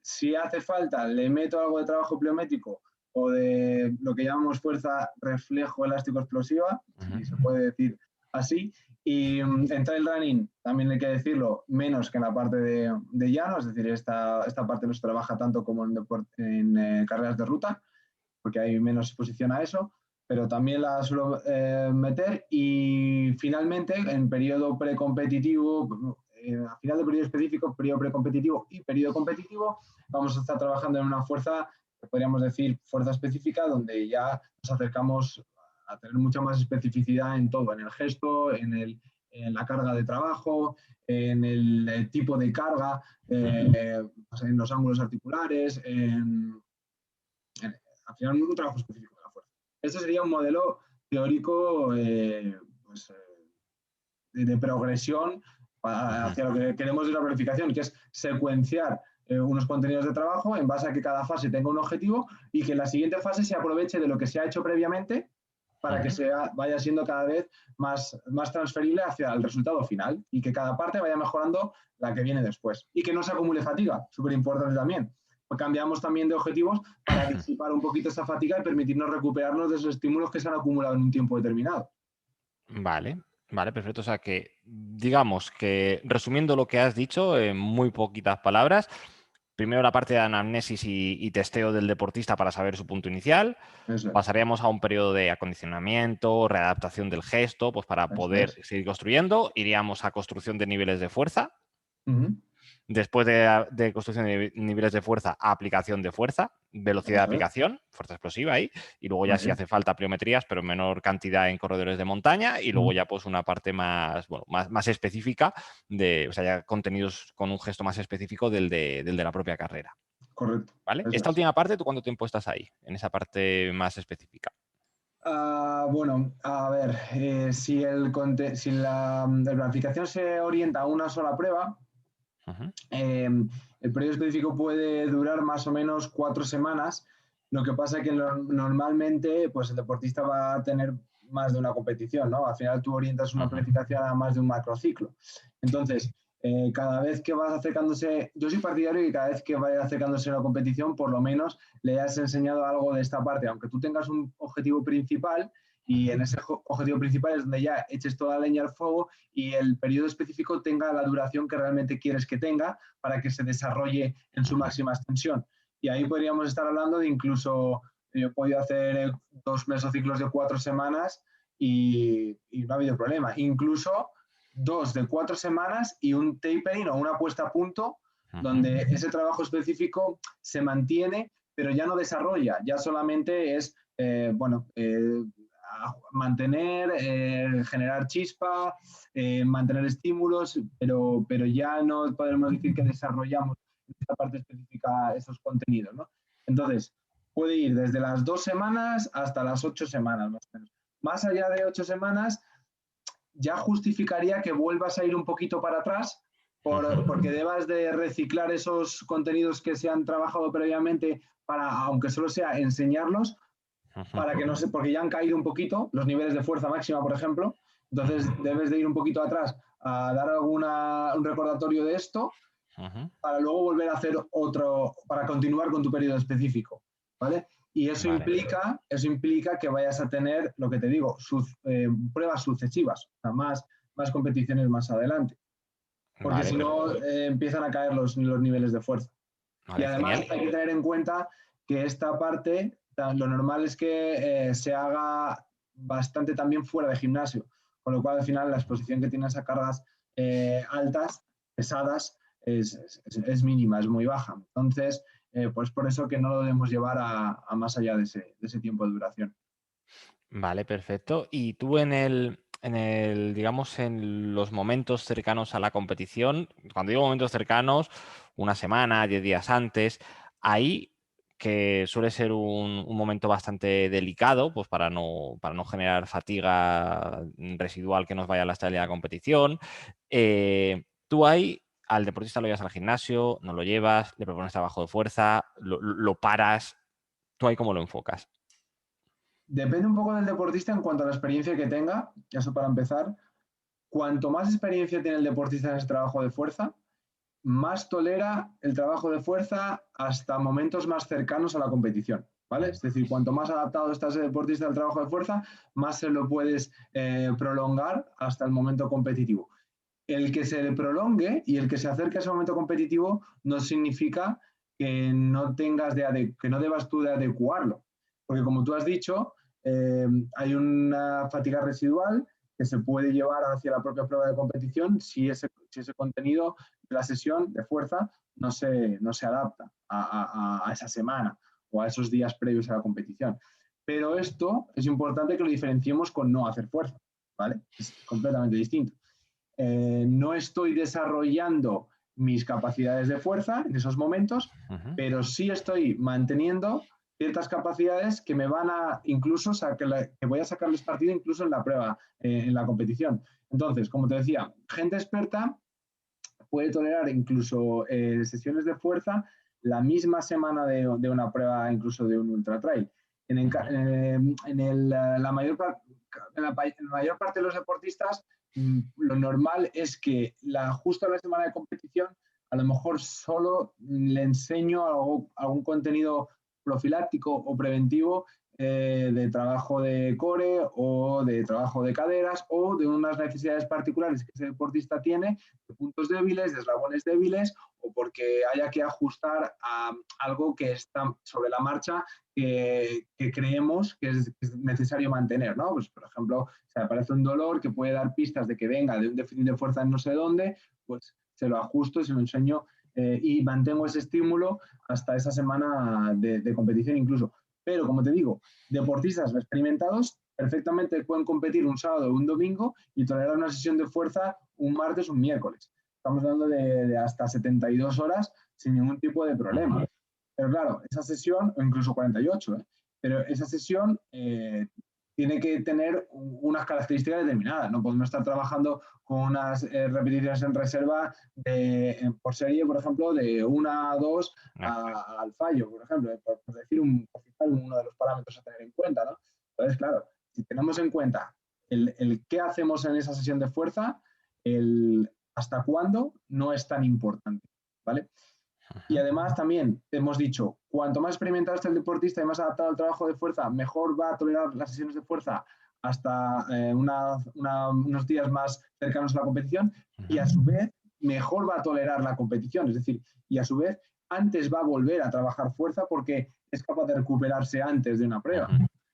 [SPEAKER 2] si hace falta, le meto algo de trabajo pliométrico o de lo que llamamos fuerza reflejo elástico explosiva, si se puede decir así. Y en trail running, también hay que decirlo, menos que en la parte de llano, es decir, esta parte no se trabaja tanto como en carreras de ruta, porque hay menos exposición a eso, pero también la suelo meter. Y finalmente, en periodo precompetitivo, a final de periodo específico, periodo precompetitivo y periodo competitivo, vamos a estar trabajando en una fuerza, podríamos decir, fuerza específica, donde ya nos acercamos a tener mucha más especificidad en todo, en el gesto, en la carga de trabajo, en el tipo de carga, en los ángulos articulares, al final un trabajo específico de la fuerza. Este sería un modelo teórico pues, de progresión hacia lo que queremos de la planificación, que es secuenciar unos contenidos de trabajo en base a que cada fase tenga un objetivo y que la siguiente fase se aproveche de lo que se ha hecho previamente para que vaya siendo cada vez más transferible hacia el resultado final y que cada parte vaya mejorando la que viene después. Y que no se acumule fatiga, súper importante también. Cambiamos también de objetivos para disipar un poquito esa fatiga y permitirnos recuperarnos de esos estímulos que se han acumulado en un tiempo determinado.
[SPEAKER 1] Vale, vale, perfecto. O sea que, digamos que, resumiendo lo que has dicho en muy poquitas palabras, primero la parte de anamnesis y testeo del deportista para saber su punto inicial.
[SPEAKER 2] Eso es.
[SPEAKER 1] Pasaríamos a un periodo de acondicionamiento, readaptación del gesto, pues para poder seguir construyendo. Iríamos a construcción de niveles de fuerza. Después de construcción de niveles de fuerza, aplicación de fuerza, velocidad de aplicación, fuerza explosiva ahí, y luego ya si hace falta pliometrías, pero en menor cantidad en corredores de montaña, y luego ya pues una parte más, bueno, más específica, o sea, ya contenidos con un gesto más específico del de la propia carrera.
[SPEAKER 2] Correcto.
[SPEAKER 1] ¿Vale? Esta última parte, ¿tú cuánto tiempo estás ahí, en esa parte más específica?
[SPEAKER 2] Bueno, a ver, si la planificación se orienta a una sola prueba, el periodo específico puede durar más o menos 4 semanas. Lo que pasa es que normalmente pues, el deportista va a tener más de una competición, ¿no? Al final tú orientas una planificación a más de un macrociclo. Entonces, cada vez que vas acercándose, yo soy partidario de que cada vez que vaya acercándose a una competición, por lo menos le has enseñado algo de esta parte, aunque tú tengas un objetivo principal y en ese objetivo principal es donde ya eches toda la leña al fuego y el periodo específico tenga la duración que realmente quieres que tenga para que se desarrolle en su máxima extensión. Y ahí podríamos estar hablando de incluso, yo he podido hacer 2 mesociclos de 4 semanas y no ha habido problema. Incluso 2 de 4 semanas y un tapering o una puesta a punto donde ese trabajo específico se mantiene, pero ya no desarrolla, ya solamente es, mantener, generar chispa, mantener estímulos, pero ya no podemos decir que desarrollamos en esta parte específica esos contenidos, ¿no? Entonces, puede ir desde las 2 semanas hasta las 8 semanas, más o menos. Más allá de 8 semanas, ya justificaría que vuelvas a ir un poquito para atrás porque debas de reciclar esos contenidos que se han trabajado previamente para, aunque solo sea enseñarlos, para que no se, porque ya han caído un poquito los niveles de fuerza máxima, por ejemplo. Entonces debes de ir un poquito atrás a dar un recordatorio de esto para luego volver a hacer otro, para continuar con tu periodo específico, ¿vale? Y eso implica que vayas a tener, lo que te digo, pruebas sucesivas, o sea, más competiciones más adelante. Porque si no, empiezan a caer los niveles de fuerza. Y además hay que tener en cuenta que esta parte, lo normal es que se haga bastante también fuera de gimnasio, con lo cual al final la exposición que tienes a cargas altas, pesadas, es mínima, es muy baja. Entonces, pues por eso que no lo debemos llevar a más allá de ese tiempo de duración.
[SPEAKER 1] Vale, perfecto. Y tú digamos, en los momentos cercanos a la competición, cuando digo momentos cercanos, una semana, 10 días antes, ahí que suele ser un momento bastante delicado, pues para no generar fatiga residual que nos vaya a la estabilidad de la competición. Tú ahí al deportista lo llevas al gimnasio, no lo llevas, le propones trabajo de fuerza, lo paras. ¿Tú ahí cómo lo enfocas?
[SPEAKER 2] Depende un poco del deportista en cuanto a la experiencia que tenga, eso para empezar. Cuanto más experiencia tiene el deportista en ese trabajo de fuerza, más tolera el trabajo de fuerza hasta momentos más cercanos a la competición, ¿vale? Es decir, cuanto más adaptado está ese deportista al trabajo de fuerza, más se lo puedes prolongar hasta el momento competitivo. El que se le prolongue y el que se acerque a ese momento competitivo no significa que no que no debas tú de adecuarlo. Porque como tú has dicho, hay una fatiga residual que se puede llevar hacia la propia prueba de competición si si ese contenido de la sesión de fuerza no se adapta a esa semana o a esos días previos a la competición. Pero esto es importante que lo diferenciemos con no hacer fuerza, ¿vale? Es completamente distinto. No estoy desarrollando mis capacidades de fuerza en esos momentos, pero sí estoy manteniendo ciertas capacidades que me van a incluso que voy a sacarles partido incluso en la prueba, en la competición. Entonces, como te decía, gente experta puede tolerar incluso sesiones de fuerza la misma semana de una prueba, incluso de un ultra trail. La mayor parte de los deportistas, lo normal es que justo la semana de competición a lo mejor solo le enseño algún contenido profiláctico o preventivo de trabajo de core o de trabajo de caderas o de unas necesidades particulares que ese deportista tiene, de puntos débiles, de eslabones débiles, o porque haya que ajustar a algo que está sobre la marcha que creemos que es necesario mantener, ¿no? Pues, por ejemplo, si aparece un dolor que puede dar pistas de que venga de un déficit de fuerza en no sé dónde, pues se lo ajusto y se lo enseño y mantengo ese estímulo hasta esa semana de competición incluso. Pero, como te digo, deportistas experimentados perfectamente pueden competir un sábado o un domingo y tolerar una sesión de fuerza un martes o un miércoles. Estamos hablando de hasta 72 horas sin ningún tipo de problema. Pero claro, esa sesión, o incluso 48, pero esa sesión tiene que tener unas características determinadas. No podemos estar trabajando con unas repeticiones en reserva por serie, por ejemplo, de 1 a 2 al fallo, por ejemplo, por decir uno de los parámetros a tener en cuenta, ¿no? Entonces, claro, si tenemos en cuenta el qué hacemos en esa sesión de fuerza, el hasta cuándo no es tan importante, ¿vale? Y además también hemos dicho, cuanto más experimentado esté el deportista y más adaptado al trabajo de fuerza, mejor va a tolerar las sesiones de fuerza hasta unos días más cercanos a la competición y a su vez mejor va a tolerar la competición. Es decir, y a su vez antes va a volver a trabajar fuerza porque es capaz de recuperarse antes de una prueba.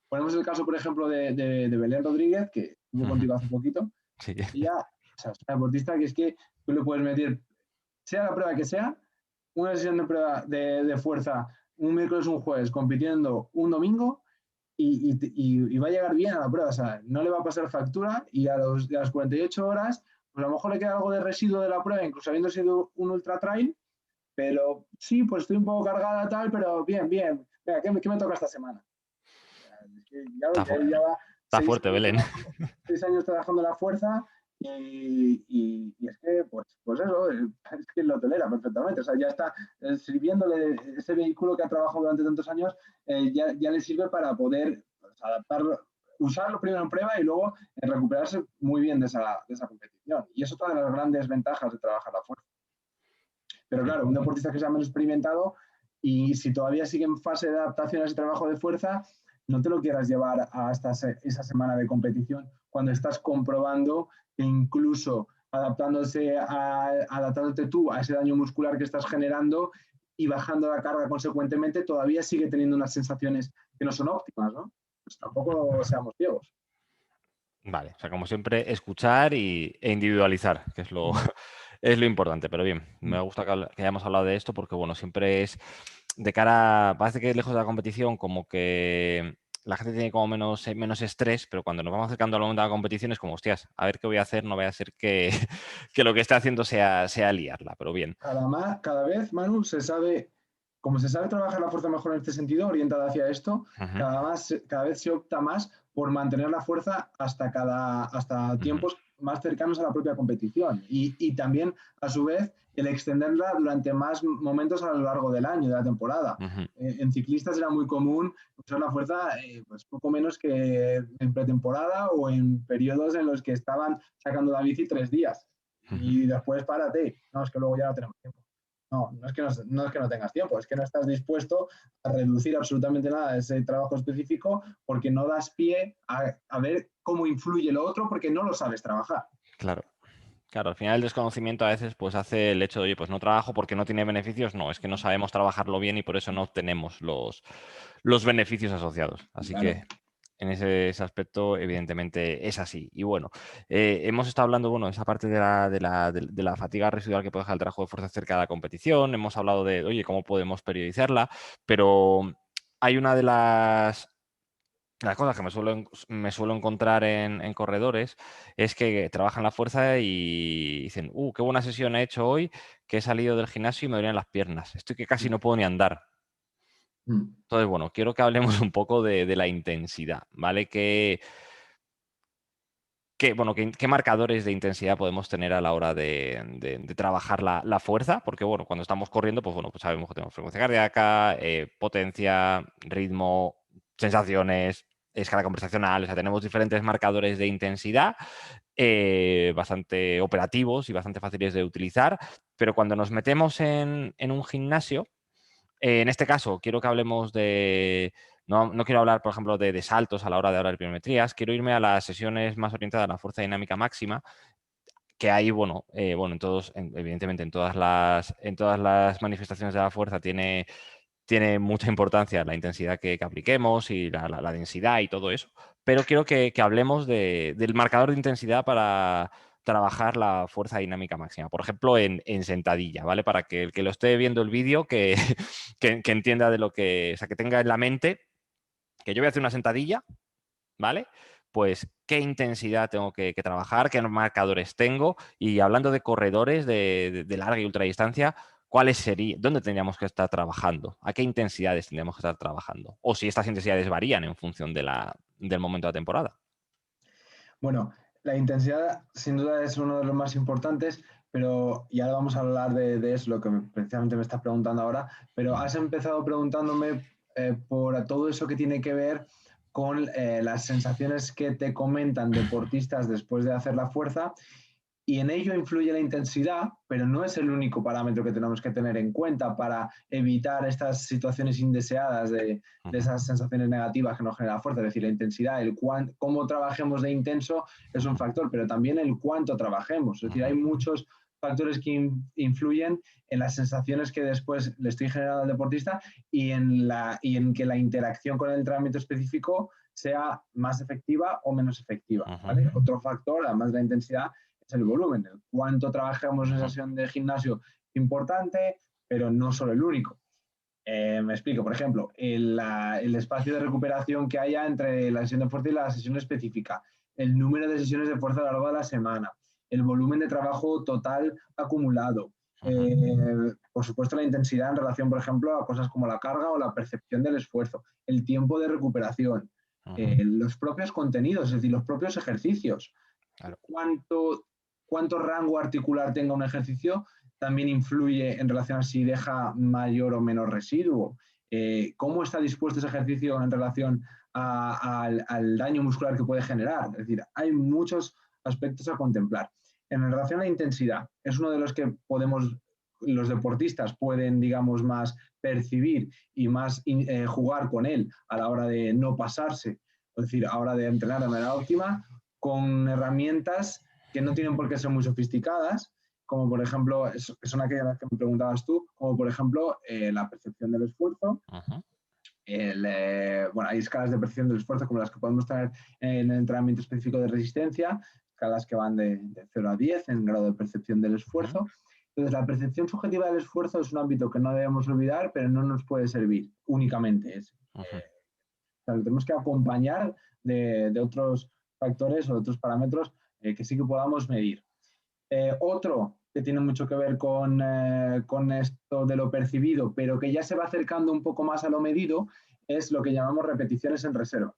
[SPEAKER 2] Ponemos el caso, por ejemplo, de Belén Rodríguez, que estuvo contigo hace poquito. Sí. Ella, o sea, es una deportista que es que tú le puedes meter, sea la prueba que sea, una sesión de prueba de fuerza un miércoles o un jueves compitiendo un domingo y va a llegar bien a la prueba. O sea, no le va a pasar factura y a las 48 horas, pues a lo mejor le queda algo de residuo de la prueba, incluso habiendo sido un ultra trail, pero sí, pues estoy un poco cargada tal, pero bien, bien. Venga, ¿qué me toca esta semana?
[SPEAKER 1] Está fuerte, Belén.
[SPEAKER 2] 6 años trabajando la fuerza y es que, pues eso, es que lo tolera perfectamente. O sea, ya está sirviéndole ese vehículo que ha trabajado durante tantos años, ya le sirve para poder adaptarlo, usarlo primero en prueba y luego recuperarse muy bien de esa competición. Y es otra de las grandes ventajas de trabajar la fuerza. Pero claro, un deportista que sea menos experimentado y si todavía sigue en fase de adaptación a ese trabajo de fuerza, no te lo quieras llevar hasta esa semana de competición cuando estás comprobando que incluso adaptándote tú a ese daño muscular que estás generando y bajando la carga consecuentemente, todavía sigue teniendo unas sensaciones que no son óptimas, ¿no? Pues tampoco seamos ciegos.
[SPEAKER 1] Vale, o sea, como siempre, escuchar e individualizar, que es lo importante. Pero bien, me gusta que hayamos hablado de esto porque, bueno, siempre es de cara, parece que lejos de la competición, como que la gente tiene como menos estrés, pero cuando nos vamos acercando al momento de la competición es como, hostias, a ver qué voy a hacer, no voy a hacer que lo que esté haciendo sea liarla, pero bien.
[SPEAKER 2] Cada vez, Manu, como se sabe trabajar la fuerza mejor en este sentido, orientada hacia esto, cada vez se opta más por mantener la fuerza hasta tiempos más cercanos a la propia competición y también, a su vez, el extenderla durante más momentos a lo largo del año, de la temporada. En ciclistas era muy común usar la fuerza pues poco menos que en pretemporada o en periodos en los que estaban sacando la bici 3 días y después párate. No, es que luego ya no tenemos tiempo. No es que no tengas tiempo, es que no estás dispuesto a reducir absolutamente nada de ese trabajo específico porque no das pie a ver cómo influye lo otro porque no lo sabes trabajar.
[SPEAKER 1] Claro. Claro, al final el desconocimiento a veces pues hace el hecho de, oye, pues no trabajo porque no tiene beneficios. No, es que no sabemos trabajarlo bien y por eso no obtenemos los beneficios asociados. Así que ese aspecto, evidentemente, es así. Y bueno, hemos estado hablando, bueno, esa parte de la fatiga residual que puede dejar el trabajo de fuerza cerca de la competición. Hemos hablado de, oye, cómo podemos periodizarla, pero hay una de las cosas que me suelo encontrar en corredores es que trabajan la fuerza y dicen, qué buena sesión he hecho hoy, que he salido del gimnasio y me duelen las piernas. Estoy que casi no puedo ni andar.
[SPEAKER 2] Mm.
[SPEAKER 1] Entonces, bueno, quiero que hablemos un poco de la intensidad, ¿vale? ¿Qué marcadores de intensidad podemos tener a la hora de trabajar la fuerza? Porque, bueno, cuando estamos corriendo, pues bueno, pues sabemos que tenemos frecuencia cardíaca, potencia, ritmo, sensaciones, escala conversacional, o sea, tenemos diferentes marcadores de intensidad bastante operativos y bastante fáciles de utilizar, pero cuando nos metemos en un gimnasio, en este caso, quiero que hablemos de... No quiero hablar, por ejemplo, de saltos a la hora de hablar de pliometrías. Quiero irme a las sesiones más orientadas a la fuerza dinámica máxima, que hay, evidentemente, en todas las manifestaciones de la fuerza tiene mucha importancia la intensidad que apliquemos y la densidad y todo eso. Pero quiero que hablemos del marcador de intensidad para trabajar la fuerza dinámica máxima. Por ejemplo, en sentadilla, ¿vale? Para que el que lo esté viendo el vídeo que, que entienda de lo que... O sea, que tenga en la mente que yo voy a hacer una sentadilla, ¿vale? Pues qué intensidad tengo que trabajar, qué marcadores tengo. Y hablando de corredores de larga y ultradistancia, ¿cuáles serían? ¿Dónde tendríamos que estar trabajando? ¿A qué intensidades tendríamos que estar trabajando? O si estas intensidades varían en función del momento de la temporada.
[SPEAKER 2] Bueno, la intensidad sin duda es uno de los más importantes, pero ya vamos a hablar de eso, lo que precisamente me estás preguntando ahora, pero has empezado preguntándome por todo eso que tiene que ver con las sensaciones que te comentan deportistas después de hacer la fuerza y en ello influye la intensidad, pero no es el único parámetro que tenemos que tener en cuenta para evitar estas situaciones indeseadas de esas sensaciones negativas que nos genera la fuerza. Es decir, la intensidad, cómo trabajemos de intenso es un factor, pero también el cuánto trabajemos. Es decir, hay muchos factores que influyen en las sensaciones que después le estoy generando al deportista y en que la interacción con el entrenamiento específico sea más efectiva o menos efectiva. ¿Vale? Otro factor, además de la intensidad, es el volumen, el cuánto trabajamos en sesión de gimnasio importante, pero no solo el único. Me explico, por ejemplo, el espacio de recuperación que haya entre la sesión de fuerza y la sesión específica, el número de sesiones de fuerza a lo largo de la semana, el volumen de trabajo total acumulado, por supuesto la intensidad en relación, por ejemplo, a cosas como la carga o la percepción del esfuerzo, el tiempo de recuperación, los propios contenidos, es decir, los propios ejercicios,
[SPEAKER 1] Claro.
[SPEAKER 2] cuánto rango articular tenga un ejercicio también influye en relación a si deja mayor o menor residuo. ¿Cómo está dispuesto ese ejercicio en relación al daño muscular que puede generar? Es decir, hay muchos aspectos a contemplar. En relación a la intensidad, es uno de los que los deportistas pueden, digamos, más percibir y más jugar con él a la hora de no pasarse, es decir, a la hora de entrenar de manera óptima, con herramientas que no tienen por qué ser muy sofisticadas, como por ejemplo, son aquellas que me preguntabas tú, como por ejemplo la percepción del esfuerzo. Bueno, hay escalas de percepción del esfuerzo como las que podemos tener en el entrenamiento específico de resistencia, escalas que van de 0 a 10 en grado de percepción del esfuerzo. Entonces, la percepción subjetiva del esfuerzo es un ámbito que no debemos olvidar, pero no nos puede servir únicamente. O sea, lo tenemos que acompañar de otros factores o de otros parámetros que sí que podamos medir. Otro que tiene mucho que ver con esto de lo percibido, pero que ya se va acercando un poco más a lo medido, es lo que llamamos repeticiones en reserva.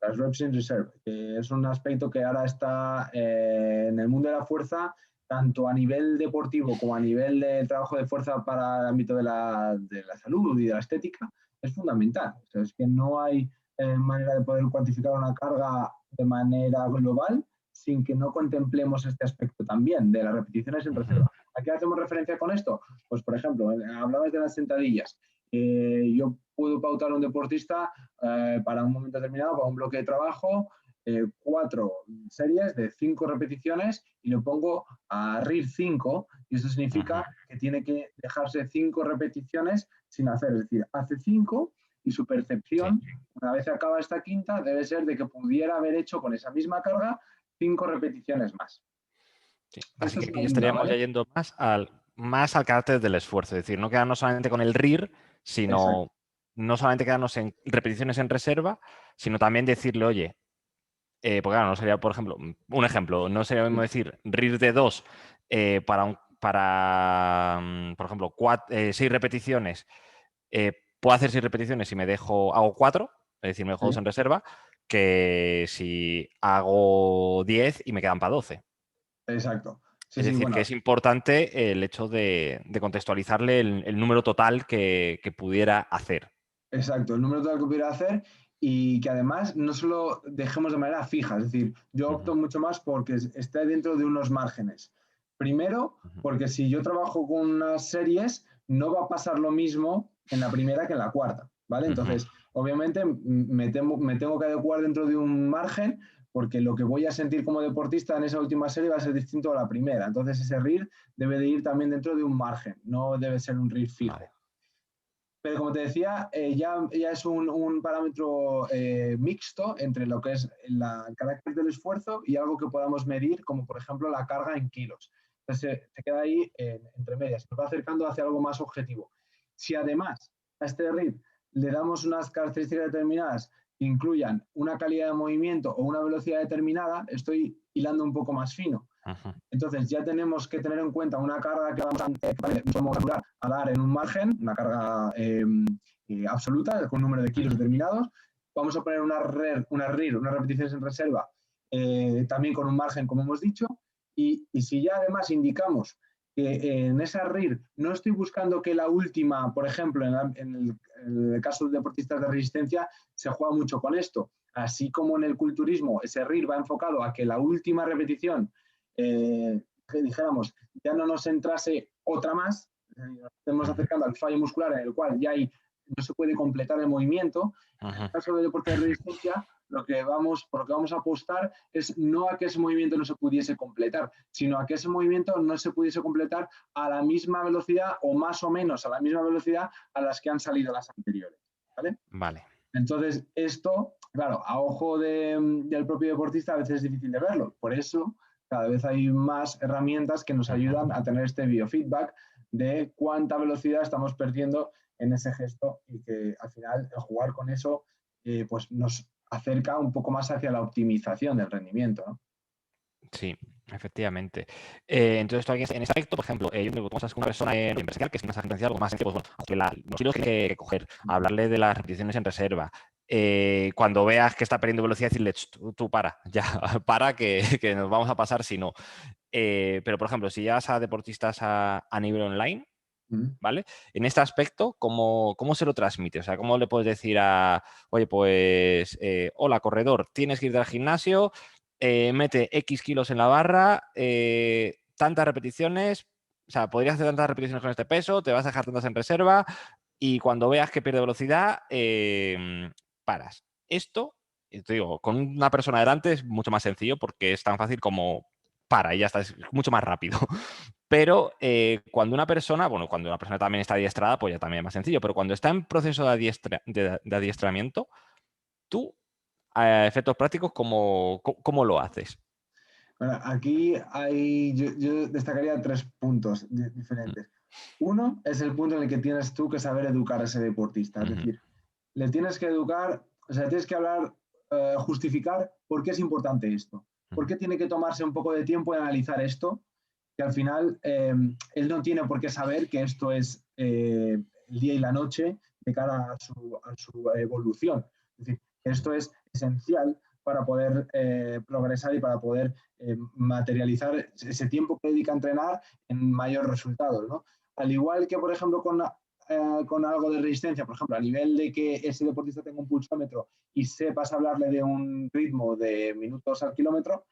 [SPEAKER 2] Las reps in reserve, que es un aspecto que ahora está en el mundo de la fuerza, tanto a nivel deportivo como a nivel de trabajo de fuerza para el ámbito de la salud y de la estética, es fundamental. O sea, es que no hay manera de poder cuantificar una carga de manera global sin que no contemplemos este aspecto también de las repeticiones en reserva. ¿A qué hacemos referencia con esto? Pues, por ejemplo, hablabas de las sentadillas. Yo puedo pautar a un deportista para un momento determinado, para un bloque de trabajo, 4 series de 5 repeticiones y lo pongo a RIR 5 y eso significa que tiene que dejarse 5 repeticiones sin hacer, es decir, hace 5 y su percepción, una vez acaba esta quinta, debe ser de que pudiera haber hecho con esa misma carga 5 repeticiones más.
[SPEAKER 1] Sí. Así
[SPEAKER 2] Esto
[SPEAKER 1] que
[SPEAKER 2] es
[SPEAKER 1] aquí
[SPEAKER 2] una quinta,
[SPEAKER 1] estaríamos ya
[SPEAKER 2] ¿vale?
[SPEAKER 1] yendo más al carácter del esfuerzo, es decir, no quedarnos solamente con el RIR,
[SPEAKER 2] Exacto.
[SPEAKER 1] sino no solamente quedarnos en repeticiones en reserva, sino también decirle, oye, porque claro, no sería, por ejemplo, un ejemplo, no sería lo mismo decir RIR de 2 por ejemplo, 6 repeticiones, puedo hacer 6 repeticiones y hago 4, es decir, me dejo 2 en reserva, que si hago 10 y me quedan para 12.
[SPEAKER 2] Exacto. Sí,
[SPEAKER 1] Es
[SPEAKER 2] sí,
[SPEAKER 1] decir, que
[SPEAKER 2] bueno,
[SPEAKER 1] es importante el hecho de contextualizarle el número total que pudiera hacer.
[SPEAKER 2] exacto, el número total que pudiera hacer y que además no solo dejemos de manera fija, es decir, yo
[SPEAKER 1] Ujú,
[SPEAKER 2] opto mucho más porque esté dentro de unos márgenes. Primero,
[SPEAKER 1] ujú,
[SPEAKER 2] porque si yo trabajo con unas series, no va a pasar lo mismo en la primera que en la cuarta, ¿vale?
[SPEAKER 1] ujú.
[SPEAKER 2] Entonces, obviamente me tengo que adecuar dentro de un margen porque lo que voy a sentir como deportista en esa última serie va a ser distinto a la primera. Entonces, ese RIR debe de ir también dentro de un margen, no debe ser un RIR
[SPEAKER 1] Vale.
[SPEAKER 2] fijo. Pero como te decía, ya es un parámetro mixto entre lo que es el carácter del esfuerzo y algo que podamos medir, como por ejemplo la carga en kilos. Entonces se queda ahí entre medias, nos va acercando hacia algo más objetivo. Si además a este RIT le damos unas características determinadas que incluyan una calidad de movimiento o una velocidad determinada, estoy hilando un poco más fino.
[SPEAKER 1] Ujú,
[SPEAKER 2] Entonces ya tenemos que tener en cuenta una carga que vamos a dar en un margen, una carga absoluta con un número de kilos
[SPEAKER 1] ujú.
[SPEAKER 2] determinados. Vamos a poner una RIR, unas repeticiones en reserva, también con un margen, como hemos dicho. Y si ya además indicamos que en esa RIR no estoy buscando que la última, por ejemplo, en el caso de deportistas de resistencia, se juega mucho con esto. Así como en el culturismo, ese RIR va enfocado a que la última repetición que dijéramos, ya no nos entrase otra más, nos estemos
[SPEAKER 1] Ujú,
[SPEAKER 2] acercando al fallo muscular en el cual ya no se puede completar el movimiento. En el
[SPEAKER 1] ujú.
[SPEAKER 2] caso del deporte de resistencia, por lo que vamos a apostar es no a que ese movimiento no se pudiese completar, sino a que ese movimiento no se pudiese completar a la misma velocidad o más o menos a la misma velocidad a las que han salido las anteriores. ¿Vale?
[SPEAKER 1] Vale.
[SPEAKER 2] Entonces, esto, claro, a ojo del propio deportista a veces es difícil de verlo. Por eso, cada vez hay más herramientas que nos
[SPEAKER 1] Ujú.
[SPEAKER 2] ayudan a tener este biofeedback de cuánta velocidad estamos perdiendo en ese gesto y que al final el jugar con eso pues nos acerca un poco más hacia la optimización del rendimiento, ¿no?
[SPEAKER 1] Sí, efectivamente. Entonces, tú aquí en este aspecto, por ejemplo, yo creo que tú con una persona empresarial que es más agencial, algo más sencillo, pues bueno, los hilos que coger, hablarle de las repeticiones en reserva. Cuando veas que está perdiendo velocidad, decirle, tú para, ya, para que nos vamos a pasar si no. Pero, por ejemplo, si llevas a deportistas a nivel online,
[SPEAKER 2] Mm.
[SPEAKER 1] ¿vale? En este aspecto, ¿cómo se lo transmite? O sea, ¿cómo le puedes decir oye, pues, hola, corredor, tienes que ir al gimnasio, mete X kilos en la barra, tantas repeticiones, o sea, podrías hacer tantas repeticiones con este peso, te vas a dejar tantas en reserva y cuando veas que pierde velocidad, paras. Esto, te digo, con una persona delante es mucho más sencillo porque es tan fácil como para y ya está, es mucho más rápido. Pero cuando una persona también está adiestrada, pues ya también es más sencillo. Pero cuando está en proceso de adiestramiento, tú, a efectos prácticos, ¿cómo lo haces?
[SPEAKER 2] Bueno, aquí yo destacaría 3 puntos diferentes. Uno es el punto en el que tienes tú que saber educar a ese deportista, es
[SPEAKER 1] Ujú,
[SPEAKER 2] decir, le tienes que educar, o sea, tienes que hablar, justificar por qué es importante esto, por
[SPEAKER 1] ujú,
[SPEAKER 2] qué tiene que tomarse un poco de tiempo en analizar esto, que al final él no tiene por qué saber que esto es el día y la noche de cara a su evolución. Es decir, esto es esencial para poder progresar y para poder materializar ese tiempo que dedica a entrenar en mayores resultados, ¿no? Al igual que, por ejemplo, con algo de resistencia, por ejemplo, a nivel de que ese deportista tenga un pulsómetro y sepas hablarle de un ritmo de minutos al kilómetro,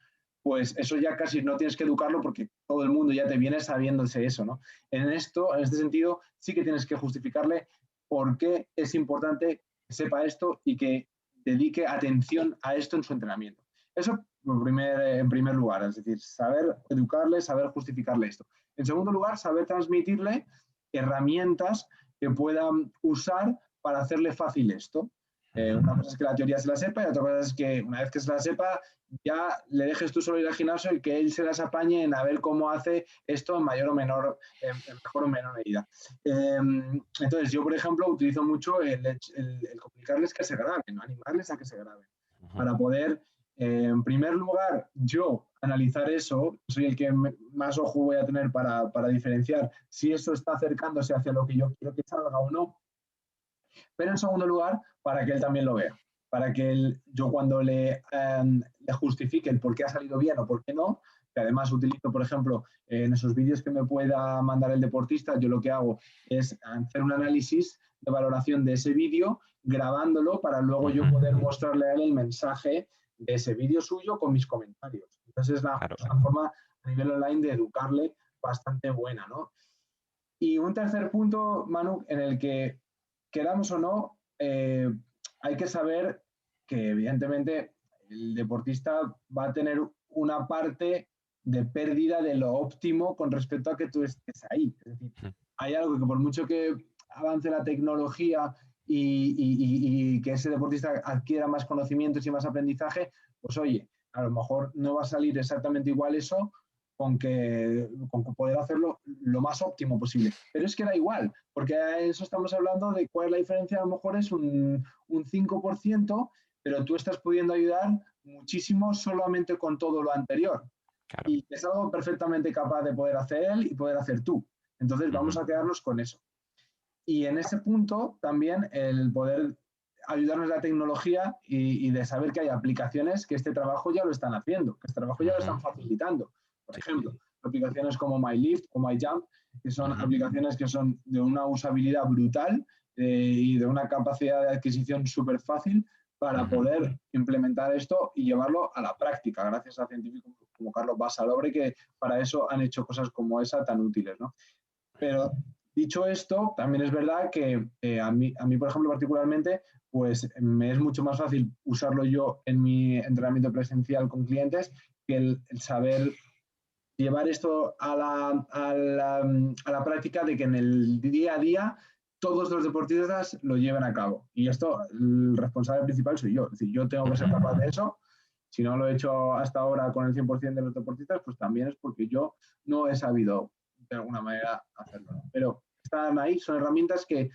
[SPEAKER 2] pues eso ya casi no tienes que educarlo porque todo el mundo ya te viene sabiéndose eso, ¿no? En este sentido, sí que tienes que justificarle por qué es importante que sepa esto y que dedique atención a esto en su entrenamiento. Eso en primer lugar, es decir, saber educarle, saber justificarle esto. En segundo lugar, saber transmitirle herramientas que puedan usar para hacerle fácil esto. Una cosa es que la teoría se la sepa y otra cosa es que una vez que se la sepa ya le dejes tú solo ir al gimnasio y que él se las apañe en a ver cómo hace esto en mayor o menor, en mejor o menor medida. Entonces yo, por ejemplo, utilizo mucho el comunicarles que se graben, ¿no? Animarles a que se graben, para poder, en primer lugar, yo analizar eso, soy el que más ojo voy a tener para diferenciar si eso está acercándose hacia lo que yo quiero que salga o no, pero en segundo lugar, para que él también lo vea, para que yo cuando le justifique el por qué ha salido bien o por qué no, que además utilizo, por ejemplo, en esos vídeos que me pueda mandar el deportista, yo lo que hago es hacer un análisis de valoración de ese vídeo, grabándolo para luego yo poder mostrarle a él el mensaje de ese vídeo suyo con mis comentarios. Entonces es una forma a nivel online de educarle bastante buena, ¿no? Y un tercer punto, Manu, en el que queramos o no, hay que saber que evidentemente el deportista va a tener una parte de pérdida de lo óptimo con respecto a que tú estés ahí. Es decir, hay algo que por mucho que avance la tecnología y que ese deportista adquiera más conocimientos y más aprendizaje, pues oye, a lo mejor no va a salir exactamente igual eso con que poder hacerlo lo más óptimo posible. Pero es que da igual, porque a eso estamos hablando de cuál es la diferencia, a lo mejor es un 5%, pero tú estás pudiendo ayudar muchísimo solamente con todo lo anterior. Claro. Y es algo perfectamente capaz de poder hacer él y poder hacer tú. Entonces vamos a quedarnos con eso. Y en ese punto también el poder ayudarnos la tecnología y de saber que hay aplicaciones que este trabajo ya lo están haciendo, que este trabajo ya lo están facilitando. Por ejemplo, aplicaciones como MyLift o MyJump, que son aplicaciones que son de una usabilidad brutal y de una capacidad de adquisición súper fácil para poder implementar esto y llevarlo a la práctica, gracias a científicos como Carlos Basalobre, que para eso han hecho cosas como esa tan útiles, ¿no? Pero dicho esto, también es verdad que a mí, por ejemplo, particularmente, pues me es mucho más fácil usarlo yo en mi entrenamiento presencial con clientes que el saber llevar esto a la práctica de que en el día a día todos los deportistas lo lleven a cabo. Y esto, el responsable principal soy yo. Es decir, yo tengo que ser capaz de eso. Si no lo he hecho hasta ahora con el 100% de los deportistas, pues también es porque yo no he sabido de alguna manera hacerlo, ¿no? Pero están ahí, son herramientas que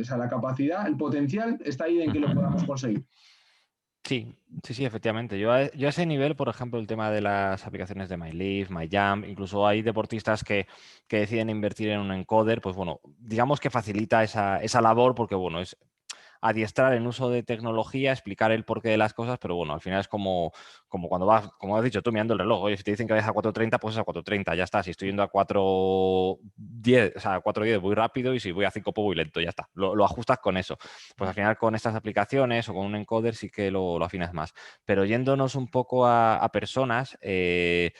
[SPEAKER 2] o sea, la capacidad, el potencial está ahí en que lo podamos conseguir.
[SPEAKER 1] Sí, efectivamente. Yo a ese nivel, por ejemplo, el tema de las aplicaciones de MyLift, MyJump, incluso hay deportistas que deciden invertir en un encoder, pues bueno, digamos que facilita esa labor porque, bueno, es adiestrar en uso de tecnología, explicar el porqué de las cosas, pero bueno, al final es como cuando vas, como has dicho tú, mirando el reloj. Oye, si te dicen que vayas a 4:30, pues es a 4:30, ya está. Si estoy yendo a 4:10, o sea, a 4:10 voy rápido y si voy a 5 pues voy lento, ya está. Lo ajustas con eso. Pues al final con estas aplicaciones o con un encoder sí que lo afinas más. Pero yéndonos un poco a personas que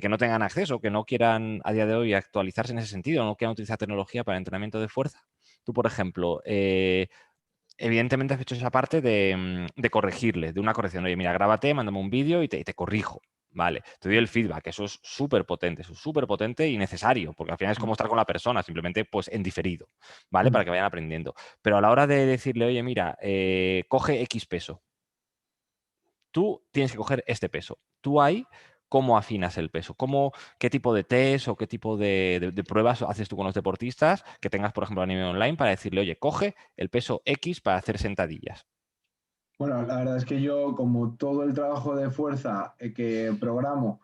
[SPEAKER 1] no tengan acceso, que no quieran a día de hoy actualizarse en ese sentido, no quieran utilizar tecnología para entrenamiento de fuerza. Tú, por ejemplo, evidentemente has hecho esa parte de corregirle, de una corrección. Oye, mira, grábate, mándame un vídeo y te corrijo. Vale, te doy el feedback, eso es súper potente y necesario, porque al final es como estar con la persona, simplemente pues en diferido, ¿vale? Para que vayan aprendiendo. Pero a la hora de decirle, oye, mira, coge X peso, tú tienes que coger este peso. Tú ahí, ¿cómo afinas el peso? ¿Qué tipo de test o qué tipo de pruebas haces tú con los deportistas que tengas, por ejemplo, a nivel online para decirle, oye, coge el peso X para hacer sentadillas?
[SPEAKER 2] Bueno, la verdad es que yo, como todo el trabajo de fuerza que programo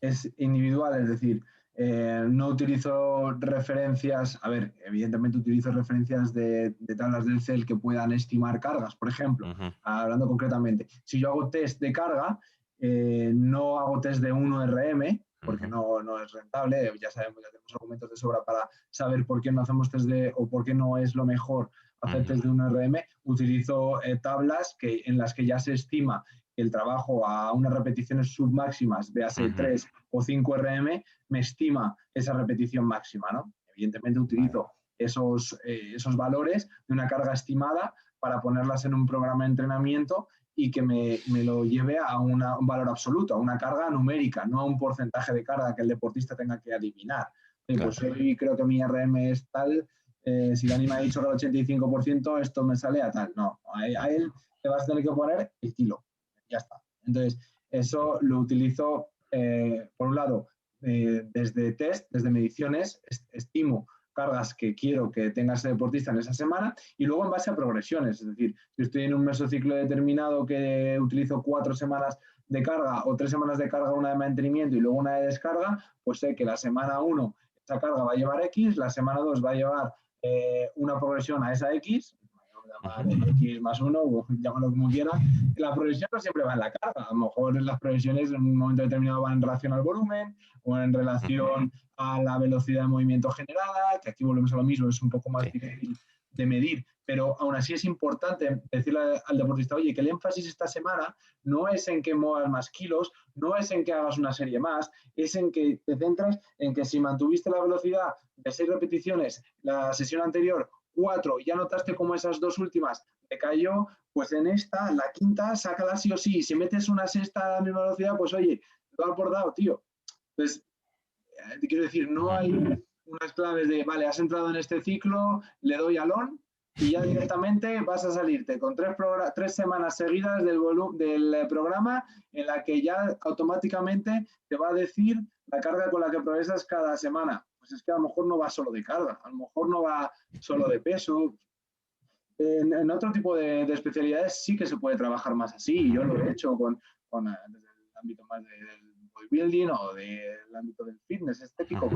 [SPEAKER 2] es individual, es decir, no utilizo referencias, a ver, evidentemente utilizo referencias de tablas del Excel que puedan estimar cargas, por ejemplo, hablando concretamente. Si yo hago test de carga, no hago test de 1RM, porque no es rentable, ya sabemos, ya tenemos argumentos de sobra para saber por qué no hacemos test o por qué no es lo mejor hacer test de 1RM. Utilizo tablas en las que ya se estima el trabajo a unas repeticiones submáximas, véase 3 o 5 RM, me estima esa repetición máxima, ¿no? Evidentemente utilizo esos valores de una carga estimada para ponerlas en un programa de entrenamiento y que me lo lleve a un valor absoluto, a una carga numérica, no a un porcentaje de carga que el deportista tenga que adivinar. Pues hoy creo que mi RM es tal, si Dani me ha dicho que el 85% esto me sale a tal. No, a él te vas a tener que poner el kilo. Ya está. Entonces, eso lo utilizo, por un lado, desde test, desde mediciones, estimo cargas que quiero que tenga ese deportista en esa semana y luego en base a progresiones. Es decir, si estoy en un mesociclo determinado que utilizo 4 semanas de carga o 3 semanas de carga, una de mantenimiento y luego una de descarga, pues sé que la semana 1 esa carga va a llevar X, la semana 2 va a llevar una progresión a esa X, X más 1, llámalo como quiera, la progresión no siempre va en la carga, a lo mejor las progresiones en un momento determinado van en relación al volumen o en relación a la velocidad de movimiento generada, que aquí volvemos a lo mismo, es un poco más difícil de medir, pero aún así es importante decirle al deportista, oye, que el énfasis esta semana no es en que muevas más kilos, no es en que hagas una serie más, es en que te centras en que si mantuviste la velocidad de 6 repeticiones la sesión anterior, 4, ya notaste como esas 2 últimas te cayó, pues en esta, la quinta, sácala sí o sí. Si metes una sexta a la misma velocidad, pues oye, lo has bordado, tío. Entonces, te quiero decir, no hay unas claves de, vale, has entrado en este ciclo, le doy al on y ya directamente vas a salirte con 3 semanas seguidas del programa en la que ya automáticamente te va a decir la carga con la que progresas cada semana. Pues es que a lo mejor no va solo de carga, a lo mejor no va solo de peso. En otro tipo de especialidades sí que se puede trabajar más así. Yo lo he hecho desde el ámbito más del bodybuilding o del ámbito del fitness estético,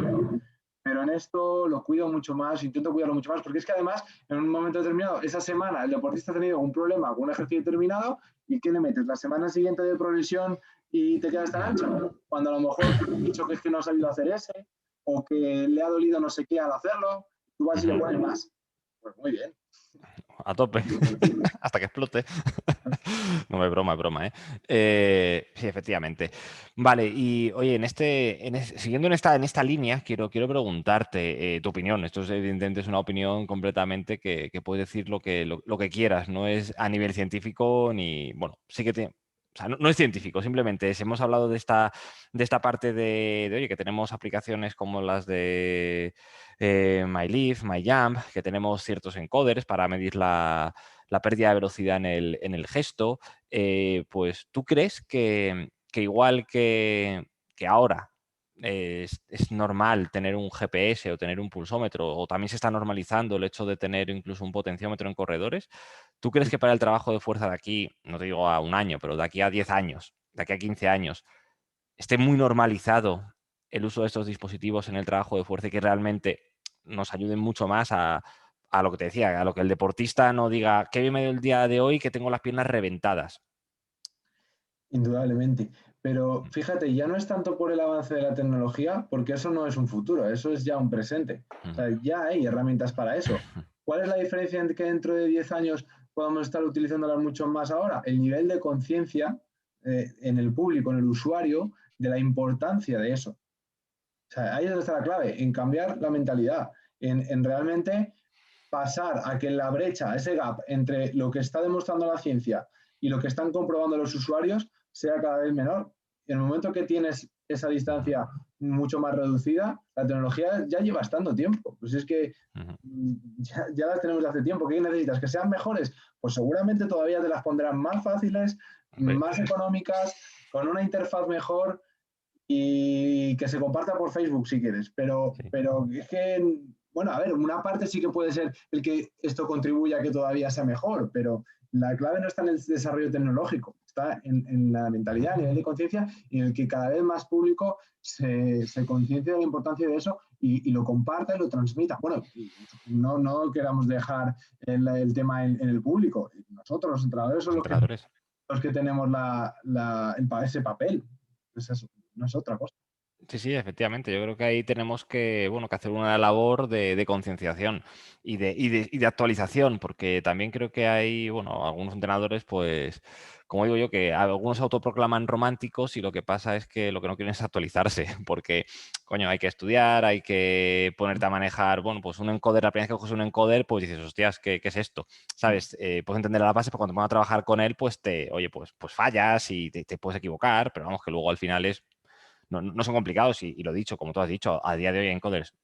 [SPEAKER 2] pero en esto lo cuido mucho más, intento cuidarlo mucho más, porque es que además, en un momento determinado, esa semana el deportista ha tenido un problema con un ejercicio determinado y ¿qué le metes? La semana siguiente de progresión y te quedas tan ancho, cuando a lo mejor te han dicho que es que no has sabido hacer ese o que le ha dolido no sé qué al hacerlo, tú vas y le pones más. Pues muy bien.
[SPEAKER 1] A tope, hasta que explote. No, es broma, ¿eh? Sí, efectivamente. Vale, y oye, siguiendo en esta línea, quiero preguntarte tu opinión. Esto es, evidentemente, es una opinión completamente que puedes decir lo que quieras. No es a nivel científico ni, bueno, sí que tiene. O sea, no es científico, simplemente hemos hablado de esta parte oye, que tenemos aplicaciones como las de MyLeaf, MyJump, que tenemos ciertos encoders para medir la pérdida de velocidad en el gesto. Pues ¿tú crees que igual que ahora es normal tener un GPS o tener un pulsómetro, o también se está normalizando el hecho de tener incluso un potenciómetro en corredores? ¿Tú crees que para el trabajo de fuerza de aquí, no te digo a un año, pero de aquí a 10 años, de aquí a 15 años, esté muy normalizado el uso de estos dispositivos en el trabajo de fuerza y que realmente nos ayuden mucho más a lo que te decía, a lo que el deportista no diga qué bien me dio el día de hoy que tengo las piernas reventadas?
[SPEAKER 2] Indudablemente. Pero fíjate, ya no es tanto por el avance de la tecnología, porque eso no es un futuro, eso es ya un presente. O sea, ya hay herramientas para eso. ¿Cuál es la diferencia en que dentro de 10 años podamos estar utilizándolas mucho más ahora? El nivel de conciencia en el público, en el usuario, de la importancia de eso. O sea, ahí es donde está la clave, en cambiar la mentalidad, en realmente pasar a que la brecha, ese gap entre lo que está demostrando la ciencia y lo que están comprobando los usuarios sea cada vez menor. En el momento que tienes esa distancia mucho más reducida, la tecnología ya lleva estando tiempo. Pues es que ya las tenemos de hace tiempo. ¿Qué necesitas? ¿Que sean mejores? Pues seguramente todavía te las pondrán más fáciles, más económicas, con una interfaz mejor y que se comparta por Facebook si quieres. Pero es que, bueno, a ver, una parte sí que puede ser el que esto contribuya a que todavía sea mejor, pero la clave no está en el desarrollo tecnológico, está en la mentalidad, a nivel de conciencia, y en el que cada vez más público se conciencie de la importancia de eso y lo comparta y lo transmita. Bueno, no queramos dejar el tema en el público. Nosotros, los entrenadores,
[SPEAKER 1] Los
[SPEAKER 2] son
[SPEAKER 1] entrenadores.
[SPEAKER 2] los que tenemos ese papel. Pues eso, no es otra cosa.
[SPEAKER 1] Sí, sí, efectivamente. Yo creo que ahí tenemos que, bueno, que hacer una labor de concienciación y de actualización, porque también creo que hay, bueno, algunos entrenadores, pues, como digo yo, que algunos se autoproclaman románticos y lo que pasa es que lo que no quieren es actualizarse, porque, coño, hay que estudiar, hay que ponerte a manejar, bueno, pues un encoder, la primera vez que coges un encoder, pues dices, hostias, ¿qué es esto? ¿Sabes? Puedes entender la base, pero cuando te van a trabajar con él, pues pues fallas y te puedes equivocar, pero vamos, que luego al final no son complicados y lo dicho, como tú has dicho, a día de hoy hay encoders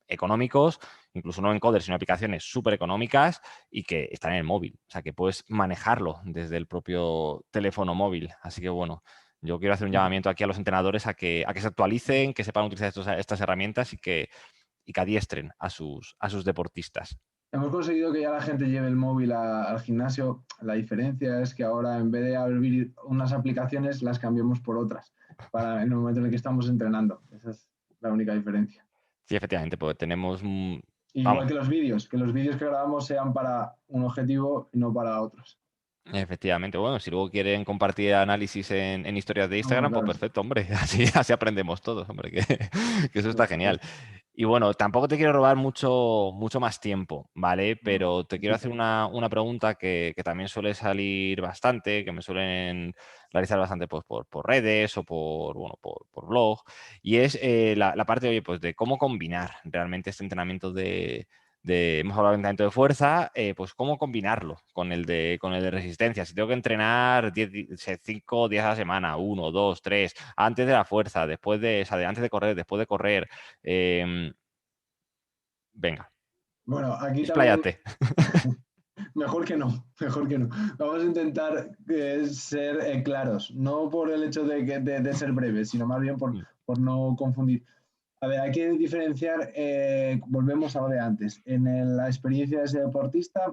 [SPEAKER 1] económicos, incluso no encoders, sino aplicaciones súper económicas y que están en el móvil. O sea, que puedes manejarlo desde el propio teléfono móvil. Así que bueno, yo quiero hacer un llamamiento aquí a los entrenadores a que se actualicen, que sepan utilizar estas herramientas y que adiestren a sus deportistas.
[SPEAKER 2] Hemos conseguido que ya la gente lleve el móvil al gimnasio. La diferencia es que ahora, en vez de abrir unas aplicaciones, las cambiamos por otras para en el momento en el que estamos entrenando. Esa es la única diferencia.
[SPEAKER 1] Sí, efectivamente, pues tenemos,
[SPEAKER 2] Igual
[SPEAKER 1] vamos,
[SPEAKER 2] que los vídeos que grabamos sean para un objetivo y no para otros.
[SPEAKER 1] efectivamente. Bueno, si luego quieren compartir análisis en historias de
[SPEAKER 2] No,
[SPEAKER 1] Instagram, pues
[SPEAKER 2] claro.
[SPEAKER 1] perfecto, hombre. Así aprendemos todos, hombre, que eso está genial.
[SPEAKER 2] Perfecto.
[SPEAKER 1] Y bueno, tampoco te quiero robar mucho más tiempo, ¿vale?
[SPEAKER 2] No,
[SPEAKER 1] Pero te quiero hacer una pregunta que también suele salir bastante, que me suelen realizar bastante pues, por redes o por blog, y es la parte, oye, pues de cómo combinar realmente este entrenamiento hemos hablado de entrenamiento de fuerza, pues cómo combinarlo con el de resistencia. Si tengo que entrenar 5 días a la semana, 1, 2, 3, antes de la fuerza, después de, o sea, antes de correr, después de correr, venga,
[SPEAKER 2] bueno, aquí también
[SPEAKER 1] expláyate.
[SPEAKER 2] mejor que no, mejor que no. Vamos a intentar ser claros, no por el hecho de ser breves, sino más bien por no confundir. A ver, hay que diferenciar, volvemos a lo de antes, la experiencia de ese deportista,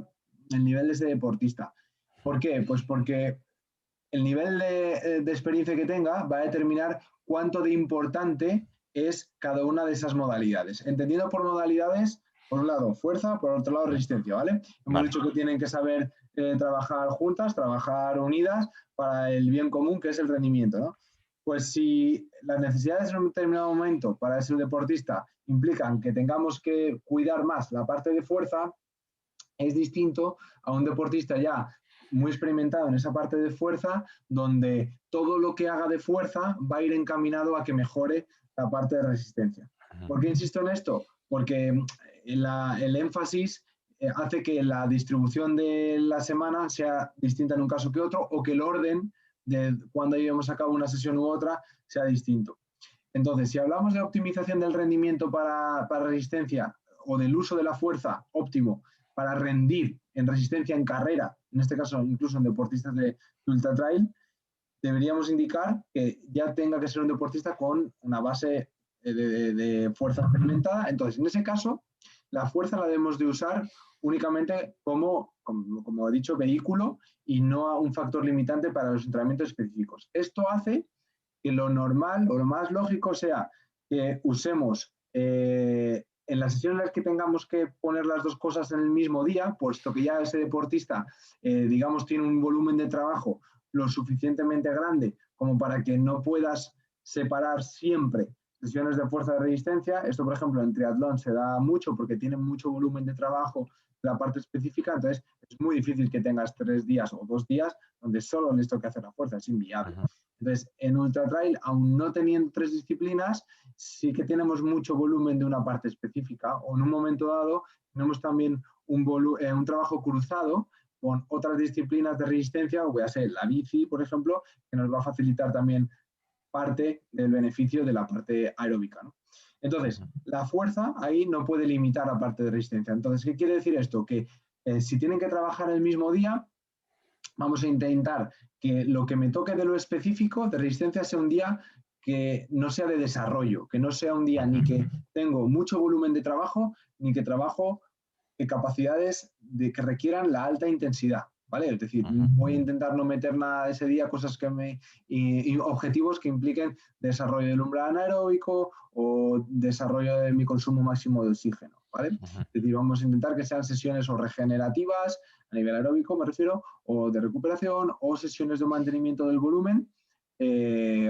[SPEAKER 2] el nivel de ese deportista. ¿Por qué? Pues porque el nivel de experiencia que tenga va a determinar cuánto de importante es cada una de esas modalidades. Entendiendo por modalidades, por un lado fuerza, por otro lado resistencia, ¿vale? Hemos
[SPEAKER 1] Vale.
[SPEAKER 2] dicho que tienen que saber trabajar juntas, trabajar unidas para el bien común, que es el rendimiento, ¿no? Pues si las necesidades en un determinado momento para ese deportista implican que tengamos que cuidar más la parte de fuerza, es distinto a un deportista ya muy experimentado en esa parte de fuerza, donde todo lo que haga de fuerza va a ir encaminado a que mejore la parte de resistencia. ¿Por qué insisto en esto? Porque el énfasis hace que la distribución de la semana sea distinta en un caso que otro, o que el orden de cuando llevemos a cabo una sesión u otra sea distinto. Entonces, si hablamos de optimización del rendimiento para resistencia, o del uso de la fuerza óptimo para rendir en resistencia en carrera, en este caso incluso en deportistas de ultra trail, deberíamos indicar que ya tenga que ser un deportista con una base de fuerza experimentada. Entonces, en ese caso, la fuerza la debemos de usar únicamente como he dicho, vehículo, y no un factor limitante para los entrenamientos específicos. Esto hace que lo normal o lo más lógico sea que usemos en las sesiones en las que tengamos que poner las dos cosas en el mismo día, puesto que ya ese deportista, digamos, tiene un volumen de trabajo lo suficientemente grande como para que no puedas separar siempre sesiones de fuerza de resistencia. Esto, por ejemplo, en triatlón se da mucho porque tiene mucho volumen de trabajo la parte específica, entonces es muy difícil que tengas 3 días o 2 días donde solo necesito que hacer la fuerza, es inviable. Entonces, en ultra trail, aún no teniendo 3 disciplinas, sí que tenemos mucho volumen de una parte específica, o en un momento dado tenemos también un trabajo cruzado con otras disciplinas de resistencia, o voy a ser la bici, por ejemplo, que nos va a facilitar también parte del beneficio de la parte aeróbica, ¿no? Entonces, la fuerza ahí no puede limitar la parte de resistencia. Entonces, ¿qué quiere decir esto? Que si tienen que trabajar el mismo día, vamos a intentar que lo que me toque de lo específico, de resistencia, sea un día que no sea de desarrollo, que no sea un día ni que tengo mucho volumen de trabajo, ni que trabajo capacidades que requieran la alta intensidad, ¿vale? Es decir, voy a intentar no meter nada de ese día, cosas y objetivos que impliquen desarrollo del umbral anaeróbico o desarrollo de mi consumo máximo de oxígeno, ¿vale? Es decir, vamos a intentar que sean sesiones o regenerativas, a nivel aeróbico me refiero, o de recuperación, o sesiones de mantenimiento del volumen,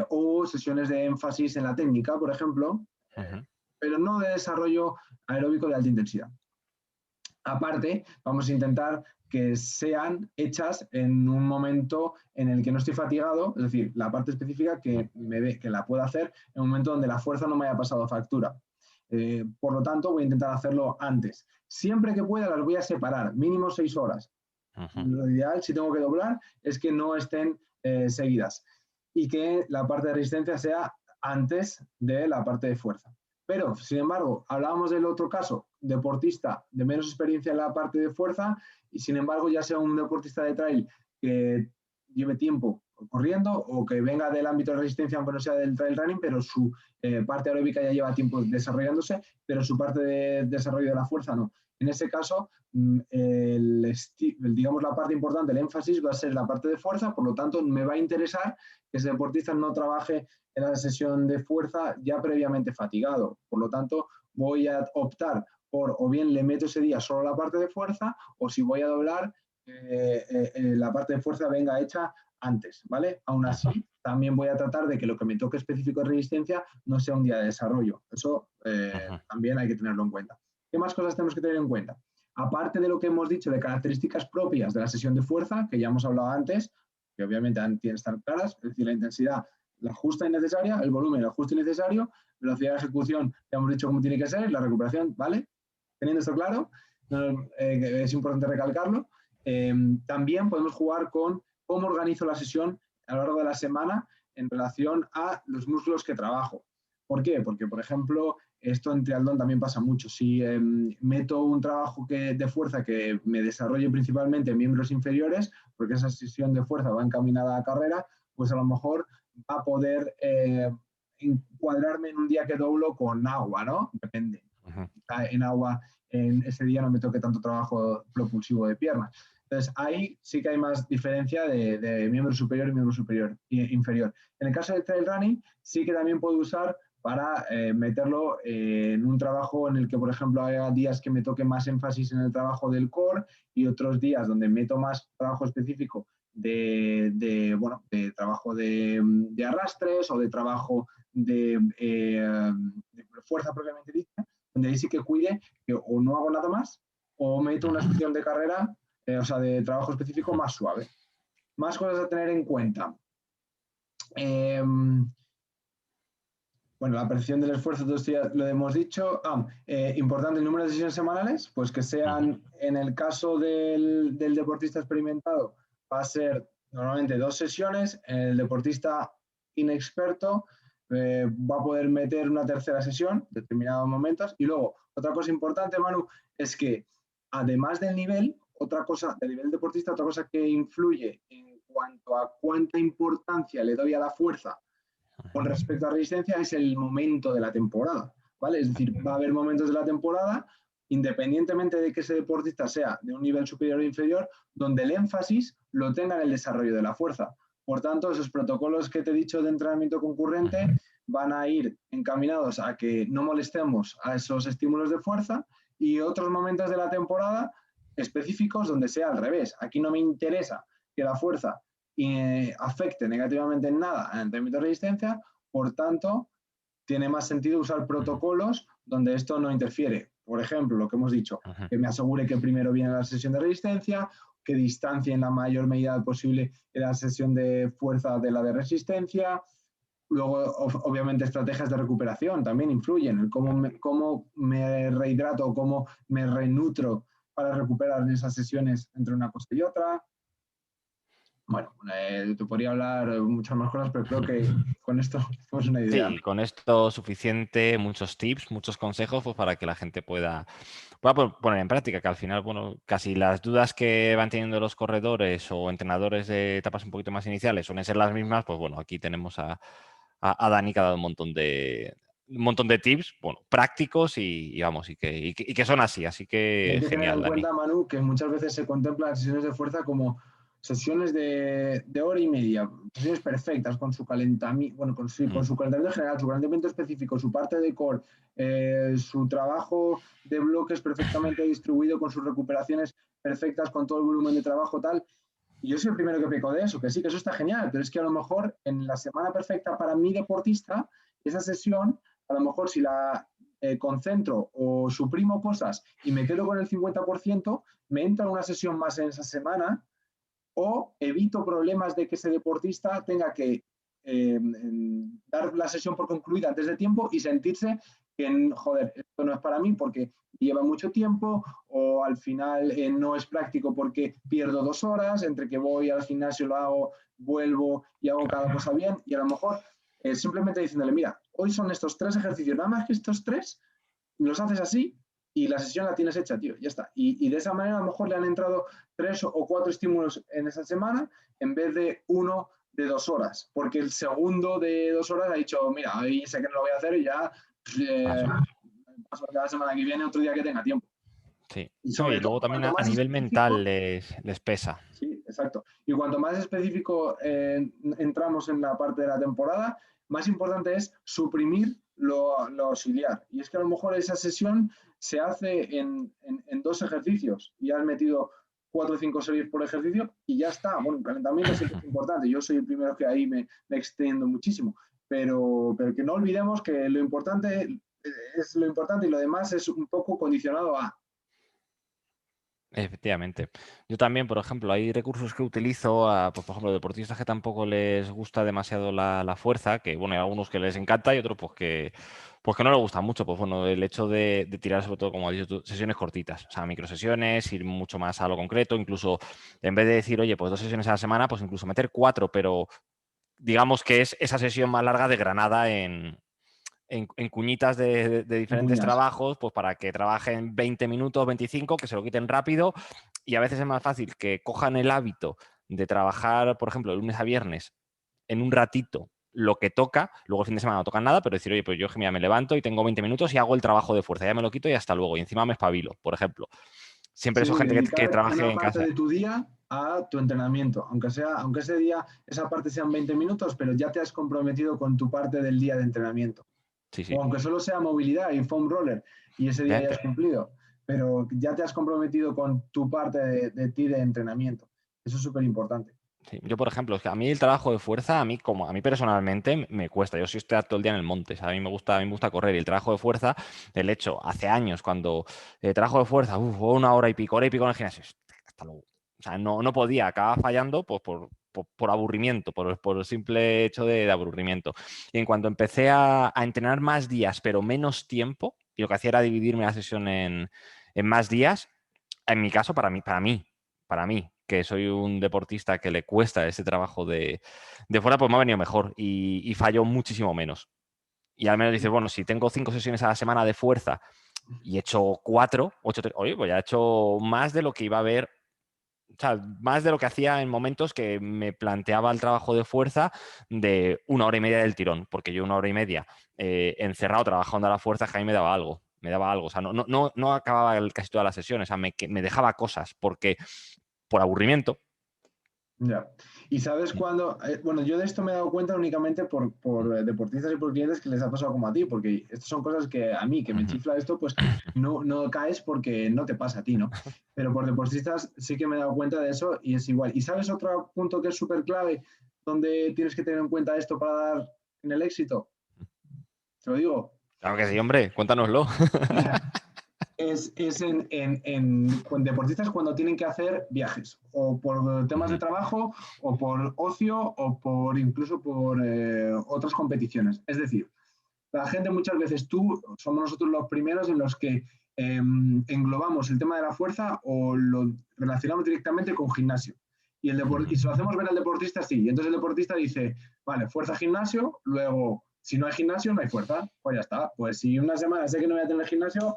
[SPEAKER 2] o sesiones de énfasis en la técnica, por ejemplo, pero no de desarrollo aeróbico de alta intensidad. Aparte, vamos a intentar que sean hechas en un momento en el que no estoy fatigado, es decir, la parte específica que la pueda hacer en un momento donde la fuerza no me haya pasado factura. Por lo tanto, voy a intentar hacerlo antes. Siempre que pueda las voy a separar, mínimo 6 horas. Lo ideal, si tengo que doblar, es que no estén seguidas y que la parte de resistencia sea antes de la parte de fuerza. Pero, sin embargo, hablábamos del otro caso, deportista de menos experiencia en la parte de fuerza y, sin embargo, ya sea un deportista de trail que lleve tiempo corriendo o que venga del ámbito de resistencia, aunque no sea del trail running, pero su parte aeróbica ya lleva tiempo desarrollándose, pero su parte de desarrollo de la fuerza no. En ese caso, digamos, la parte importante, el énfasis va a ser la parte de fuerza, por lo tanto, me va a interesar que ese deportista no trabaje en la sesión de fuerza ya previamente fatigado. Por lo tanto, voy a optar por o bien le meto ese día solo la parte de fuerza o si voy a doblar, la parte de fuerza venga hecha antes, ¿vale? Aún así, también voy a tratar de que lo que me toque específico de resistencia no sea un día de desarrollo. Eso también hay que tenerlo en cuenta. ¿Qué más cosas tenemos que tener en cuenta? Aparte de lo que hemos dicho de características propias de la sesión de fuerza, que ya hemos hablado antes, que obviamente tienen que estar claras, es decir, la intensidad, la justa y necesaria, el volumen, el justo y necesario, velocidad de ejecución, ya hemos dicho cómo tiene que ser, la recuperación, ¿vale? Teniendo esto claro, es importante recalcarlo. También podemos jugar con cómo organizo la sesión a lo largo de la semana en relación a los músculos que trabajo. ¿Por qué? Porque, por ejemplo, esto en triatlón también pasa mucho. Si meto un trabajo de fuerza que me desarrolle principalmente en miembros inferiores, porque esa sesión de fuerza va encaminada a carrera, pues a lo mejor va a poder encuadrarme en un día que doblo con agua, ¿no? Depende. En agua, en ese día no me toque tanto trabajo propulsivo de piernas. Entonces, ahí sí que hay más diferencia de miembro superior y miembro inferior. En el caso del trail running, sí que también puedo usar para meterlo en un trabajo en el que, por ejemplo, haya días que me toque más énfasis en el trabajo del core y otros días donde meto más trabajo específico de trabajo de arrastres o de trabajo de fuerza propiamente dicha, donde ahí sí que cuide que o no hago nada más o meto una sesión de carrera, o sea, de trabajo específico más suave. Más cosas a tener en cuenta. Bueno, la percepción del esfuerzo, todo esto ya lo hemos dicho. Importante el número de sesiones semanales, pues que sean, en el caso del deportista experimentado, va a ser normalmente 2 sesiones. El deportista inexperto va a poder meter una tercera sesión en determinados momentos. Y luego, otra cosa importante, Manu, es que además del nivel, otra cosa, del nivel deportista, otra cosa que influye en cuanto a cuánta importancia le doy a la fuerza con respecto a resistencia es el momento de la temporada, ¿vale? Es decir, va a haber momentos de la temporada, independientemente de que ese deportista sea de un nivel superior o inferior, donde el énfasis lo tenga en el desarrollo de la fuerza. Por tanto, esos protocolos que te he dicho de entrenamiento concurrente van a ir encaminados a que no molestemos a esos estímulos de fuerza y otros momentos de la temporada específicos donde sea al revés. Aquí no me interesa que la fuerza afecte negativamente en nada en términos de resistencia, por tanto, tiene más sentido usar protocolos donde esto no interfiere. Por ejemplo, lo que hemos dicho, que me asegure que primero viene la sesión de resistencia, que distancie en la mayor medida posible la sesión de fuerza de la de resistencia. Luego, obviamente, estrategias de recuperación también influyen, cómo me rehidrato, cómo me renutro para recuperar en esas sesiones entre una cosa y otra. Bueno, te podría hablar muchas más cosas, pero creo que con esto tenemos una idea.
[SPEAKER 1] Sí, con esto suficiente, muchos tips, muchos consejos, pues para que la gente pueda poner en práctica, que al final, bueno, casi las dudas que van teniendo los corredores o entrenadores de etapas un poquito más iniciales suelen ser las mismas, pues bueno, aquí tenemos a Dani que ha dado un montón de tips, bueno, prácticos y vamos, y que son así
[SPEAKER 2] Hay
[SPEAKER 1] que
[SPEAKER 2] que tener
[SPEAKER 1] genial,
[SPEAKER 2] en
[SPEAKER 1] Dani.
[SPEAKER 2] cuenta, Manu, que muchas veces se contemplan sesiones de fuerza como sesiones de hora y media, sesiones perfectas con su calentamiento, bueno, con su calentamiento general, su calentamiento específico, su parte de core, su trabajo de bloques perfectamente distribuido con sus recuperaciones perfectas, con todo el volumen de trabajo tal. Y yo soy el primero que peco de eso, que sí, que eso está genial, pero es que a lo mejor en la semana perfecta para mi deportista, esa sesión, a lo mejor si la concentro o suprimo cosas y me quedo con el 50%, me entra una sesión más en esa semana o evito problemas de que ese deportista tenga que dar la sesión por concluida antes de tiempo y sentirse que, joder, esto no es para mí porque lleva mucho tiempo o al final no es práctico porque pierdo 2 horas entre que voy al gimnasio, lo hago, vuelvo y hago cada cosa bien y a lo mejor simplemente diciéndole, mira, hoy son estos 3 ejercicios, nada más que estos 3 los haces así y la sesión la tienes hecha, tío, ya está. Y de esa manera a lo mejor le han entrado 3 o 4 estímulos en esa semana en vez de uno de 2 horas, porque el segundo de 2 horas ha dicho, mira, ahí sé que no lo voy a hacer y ya paso la semana que viene otro día que tenga tiempo.
[SPEAKER 1] Sí.
[SPEAKER 2] Y
[SPEAKER 1] No,
[SPEAKER 2] sobre
[SPEAKER 1] y
[SPEAKER 2] todo,
[SPEAKER 1] luego también
[SPEAKER 2] cuanto
[SPEAKER 1] a
[SPEAKER 2] más
[SPEAKER 1] nivel
[SPEAKER 2] específico,
[SPEAKER 1] mental les pesa.
[SPEAKER 2] sí, exacto. Y cuanto más específico entramos en la parte de la temporada, más importante es suprimir lo auxiliar. Y es que a lo mejor esa sesión se hace en 2 ejercicios y has metido 4 o 5 series por ejercicio y ya está. Bueno, el calentamiento sí que es importante. Yo soy el primero que ahí me extiendo muchísimo. Pero que no olvidemos que lo importante es lo importante y lo demás es un poco condicionado a.
[SPEAKER 1] Efectivamente. Yo también, por ejemplo, hay recursos que utilizo, pues, por ejemplo, deportistas que tampoco les gusta demasiado la fuerza, que bueno, hay algunos que les encanta y otros pues que no les gusta mucho. Pues bueno, el hecho de tirar, sobre todo, como has dicho tú, sesiones cortitas, o sea, microsesiones, ir mucho más a lo concreto, incluso en vez de decir, oye, pues 2 sesiones a la semana, pues incluso meter 4, pero digamos que es esa sesión más larga de granada en cuñitas de diferentes
[SPEAKER 2] Cuñas.
[SPEAKER 1] trabajos, pues para que trabajen 20 minutos, 25, que se lo quiten rápido. Y a veces es más fácil que cojan el hábito de trabajar, por ejemplo, de lunes a viernes en un ratito lo que toca, luego el fin de semana no tocan nada, pero decir, oye, pues yo mira, me levanto y tengo 20 minutos y hago el trabajo de fuerza, ya me lo quito y hasta luego. Y encima me espabilo, por ejemplo. Siempre
[SPEAKER 2] Sí,
[SPEAKER 1] eso gente que
[SPEAKER 2] dedicar
[SPEAKER 1] trabaje
[SPEAKER 2] una
[SPEAKER 1] en
[SPEAKER 2] parte
[SPEAKER 1] casa.
[SPEAKER 2] de tu día a tu entrenamiento, aunque ese día, esa parte sean 20 minutos, pero ya te has comprometido con tu parte del día de entrenamiento.
[SPEAKER 1] Sí, sí.
[SPEAKER 2] O aunque solo sea movilidad y foam roller y ese día ya has cumplido, pero ya te has comprometido con tu parte de ti de entrenamiento. Eso es súper importante.
[SPEAKER 1] Sí, yo, por ejemplo, es que a mí el trabajo de fuerza, a mí personalmente me cuesta. Yo sí estoy todo el día en el monte, ¿sabes? A mí me gusta correr y el trabajo de fuerza, el hecho, hace años, cuando trabajo de fuerza, una hora y pico en el gimnasio, hasta luego. O sea, no podía, acababa fallando pues, por aburrimiento, por el simple hecho de aburrimiento. Y en cuanto empecé a entrenar más días, pero menos tiempo, y lo que hacía era dividirme la sesión en más días, en mi caso, para mí, que soy un deportista que le cuesta ese trabajo de fuera, pues me ha venido mejor y fallo muchísimo menos. Y al menos dices, bueno, si tengo 5 sesiones a la semana de fuerza y he hecho 4, 8, oye, pues ya he hecho más de lo que iba a haber, o sea, más de lo que hacía en momentos que me planteaba el trabajo de fuerza de 1 hora y media del tirón, porque yo 1 hora y media encerrado trabajando a la fuerza, que a mí me daba algo, o sea, no acababa casi todas las sesiones, o sea, me dejaba cosas, porque por aburrimiento.
[SPEAKER 2] Ya. Y sabes cuándo, bueno, yo de esto me he dado cuenta únicamente por deportistas y por clientes que les ha pasado como a ti, porque estas son cosas que a mí, que me chifla esto, pues no caes porque no te pasa a ti, ¿no? Pero por deportistas sí que me he dado cuenta de eso y es igual. ¿Y sabes otro punto que es súper clave donde tienes que tener en cuenta esto para dar en el éxito? Te lo digo.
[SPEAKER 1] Claro que sí, hombre, cuéntanoslo.
[SPEAKER 2] Con deportistas cuando tienen que hacer viajes, o por temas de trabajo, o por ocio, o por incluso por otras competiciones. Es decir, la gente muchas veces, somos nosotros los primeros en los que englobamos el tema de la fuerza o lo relacionamos directamente con gimnasio. Y si lo hacemos ver al deportista, sí. Y entonces el deportista dice, vale, fuerza, gimnasio, luego, si no hay gimnasio, no hay fuerza. Pues ya está. Pues si una semana sé que no voy a tener gimnasio,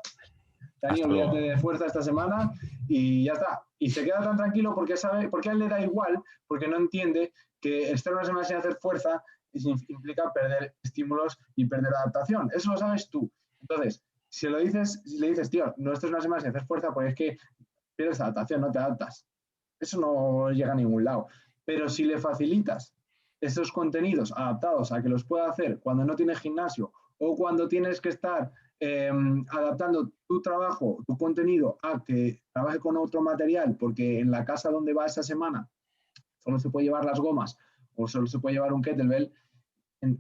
[SPEAKER 2] Dani,
[SPEAKER 1] Hasta
[SPEAKER 2] olvídate
[SPEAKER 1] luego.
[SPEAKER 2] de fuerza esta semana y ya está. Y se queda tan tranquilo porque a él le da igual, porque no entiende que estar una semana sin hacer fuerza implica perder estímulos y perder adaptación. Eso lo sabes tú. Entonces, si le dices, tío, no estés una semana sin hacer fuerza, pues es que pierdes adaptación, no te adaptas. Eso no llega a ningún lado. Pero si le facilitas esos contenidos adaptados a que los pueda hacer cuando no tienes gimnasio o cuando tienes que estar adaptando tu trabajo, tu contenido a que trabaje con otro material, porque en la casa donde va esa semana solo se puede llevar las gomas o solo se puede llevar un kettlebell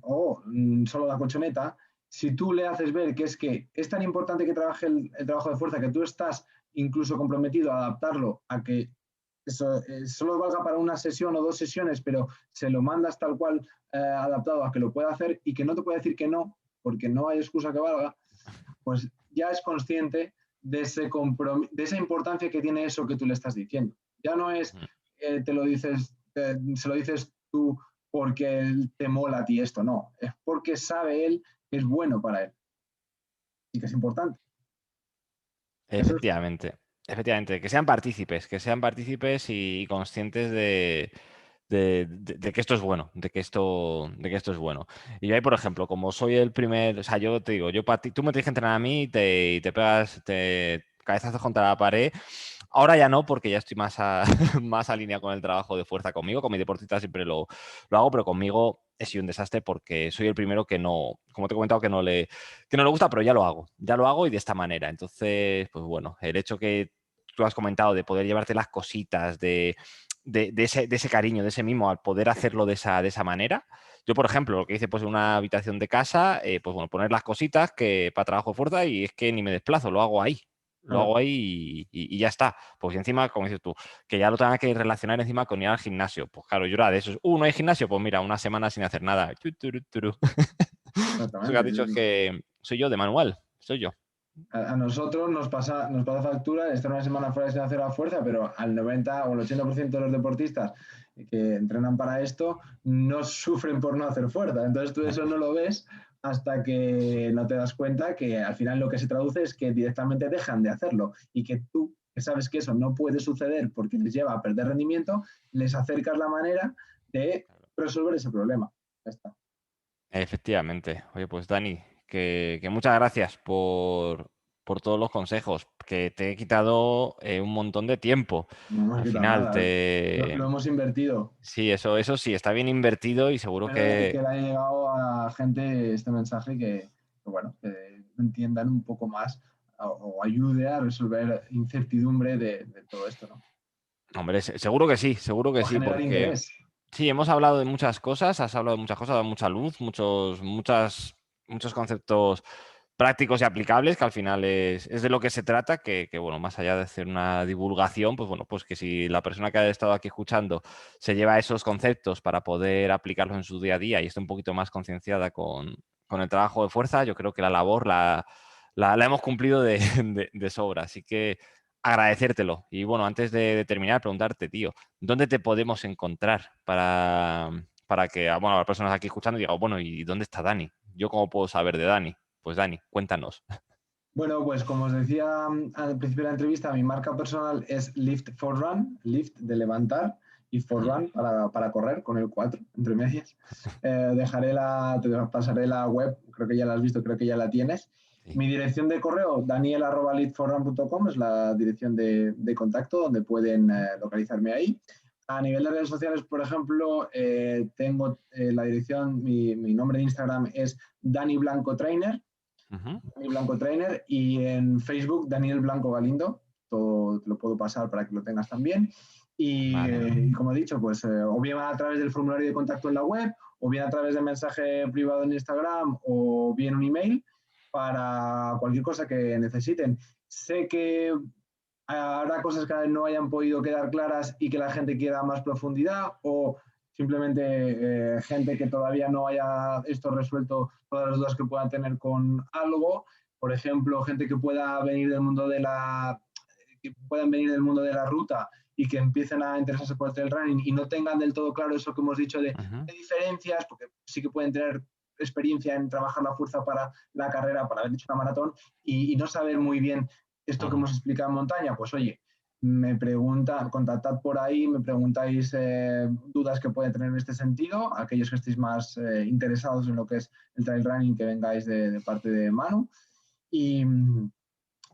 [SPEAKER 2] o solo la colchoneta, si tú le haces ver que es tan importante que trabaje el trabajo de fuerza que tú estás incluso comprometido a adaptarlo a que eso solo valga para una sesión o 2 sesiones, pero se lo mandas tal cual adaptado a que lo pueda hacer y que no te puede decir que no, porque no hay excusa que valga, pues ya es consciente de esa importancia que tiene eso que tú le estás diciendo. Ya no es, se lo dices tú porque él te mola a ti esto, no, es porque sabe él que es bueno para él y que es importante. Eso es,
[SPEAKER 1] Efectivamente, efectivamente, que sean partícipes y conscientes de que esto es bueno, de que esto es bueno. Y yo ahí, por ejemplo, como soy el primer, o sea, yo te digo, tú me tienes que entrenar a mí y te pegas cabezazos contra la pared. Ahora ya no, porque ya estoy más alineado con el trabajo de fuerza conmigo. Con mi deportista siempre lo hago, pero conmigo he sido un desastre porque soy el primero que no, como te he comentado, que no le gusta, pero ya lo hago y de esta manera. Entonces, pues bueno, el hecho que tú has comentado de poder llevarte las cositas, de ese cariño, de ese mimo, al poder hacerlo de esa manera. Yo, por ejemplo, lo que hice pues en una habitación de casa, pues bueno, poner las cositas que para trabajo de fuerza y es que ni me desplazo, lo hago ahí. Lo
[SPEAKER 2] claro.
[SPEAKER 1] hago ahí y ya está. Pues encima, como dices tú, que ya lo tenga que relacionar encima con ir al gimnasio. Pues claro, yo era de esos. No hay gimnasio, pues mira, una semana sin hacer nada. Turu. Eso que has
[SPEAKER 2] Exactamente.
[SPEAKER 1] dicho es que soy yo de manual, soy yo.
[SPEAKER 2] A nosotros nos pasa factura estar una semana fuera sin hacer la fuerza, pero al 90 o el 80% de los deportistas que entrenan para esto no sufren por no hacer fuerza. Entonces tú eso no lo ves hasta que no te das cuenta que al final lo que se traduce es que directamente dejan de hacerlo y que tú, que sabes que eso no puede suceder porque les lleva a perder rendimiento, les acercas la manera de resolver ese problema. Ya está.
[SPEAKER 1] Efectivamente. Oye, pues Dani, que muchas gracias por todos los consejos, que te he quitado un montón de tiempo.
[SPEAKER 2] No hemos
[SPEAKER 1] Al
[SPEAKER 2] quitado
[SPEAKER 1] final,
[SPEAKER 2] nada. Lo hemos invertido.
[SPEAKER 1] sí, eso sí, está bien invertido y seguro
[SPEAKER 2] Espero que
[SPEAKER 1] que,
[SPEAKER 2] le haya llegado a gente este mensaje bueno, que entiendan un poco más o ayude a resolver incertidumbre de todo esto, ¿no?
[SPEAKER 1] hombre, seguro
[SPEAKER 2] O
[SPEAKER 1] que
[SPEAKER 2] a
[SPEAKER 1] sí,
[SPEAKER 2] generar
[SPEAKER 1] porque
[SPEAKER 2] interés.
[SPEAKER 1] sí, hemos hablado de muchas cosas, has hablado de muchas cosas, has dado mucha luz, muchos conceptos prácticos y aplicables, que al final es de lo que se trata, que, bueno, más allá de hacer una divulgación, pues bueno, pues que si la persona que ha estado aquí escuchando se lleva esos conceptos para poder aplicarlos en su día a día y está un poquito más concienciada con el trabajo de fuerza, yo creo que la labor la hemos cumplido de sobra. Así que agradecértelo. Y bueno, antes de terminar, preguntarte, tío, ¿dónde te podemos encontrar para que, bueno, las personas aquí escuchando digan, bueno, ¿y dónde está Dani? ¿Yo cómo puedo saber de Dani? Pues Dani, cuéntanos.
[SPEAKER 2] Bueno, pues como os decía al principio de la entrevista, mi marca personal es Lift for Run, Lift de levantar y for
[SPEAKER 1] Ujú.
[SPEAKER 2] Run para correr con el 4 entre medias. Te pasaré la web, creo que ya la has visto, creo que ya la tienes.
[SPEAKER 1] Sí.
[SPEAKER 2] Mi dirección de correo, daniel@liftforrun.com, es la dirección de contacto donde pueden localizarme ahí. A nivel de redes sociales, por ejemplo, tengo la dirección, mi nombre de Instagram es Dani Blanco Trainer,
[SPEAKER 1] Ujú.
[SPEAKER 2] Dani Blanco Trainer, y en Facebook Daniel Blanco Galindo. Todo te lo puedo pasar para que lo tengas también.
[SPEAKER 1] Vale.
[SPEAKER 2] Como he dicho, pues o bien a través del formulario de contacto en la web, o bien a través de mensaje privado en Instagram, o bien un email para cualquier cosa que necesiten. Sé que habrá cosas que no hayan podido quedar claras y que la gente quiera más profundidad, o simplemente gente que todavía no haya esto resuelto todas las dudas que puedan tener con algo. Por ejemplo, gente que pueda venir del mundo de que puedan venir del mundo de la ruta y que empiecen a interesarse por el trail running y no tengan del todo claro eso que hemos dicho
[SPEAKER 1] Ujú.
[SPEAKER 2] de diferencias, porque sí que pueden tener experiencia en trabajar la fuerza para la carrera, para haber hecho una maratón, y no saber muy bien esto que
[SPEAKER 1] Ujú.
[SPEAKER 2] hemos explicado en montaña. Pues oye, contactad por ahí, me preguntáis dudas que pueden tener en este sentido, aquellos que estéis más interesados en lo que es el trail running, que vengáis de parte de Manu. Y,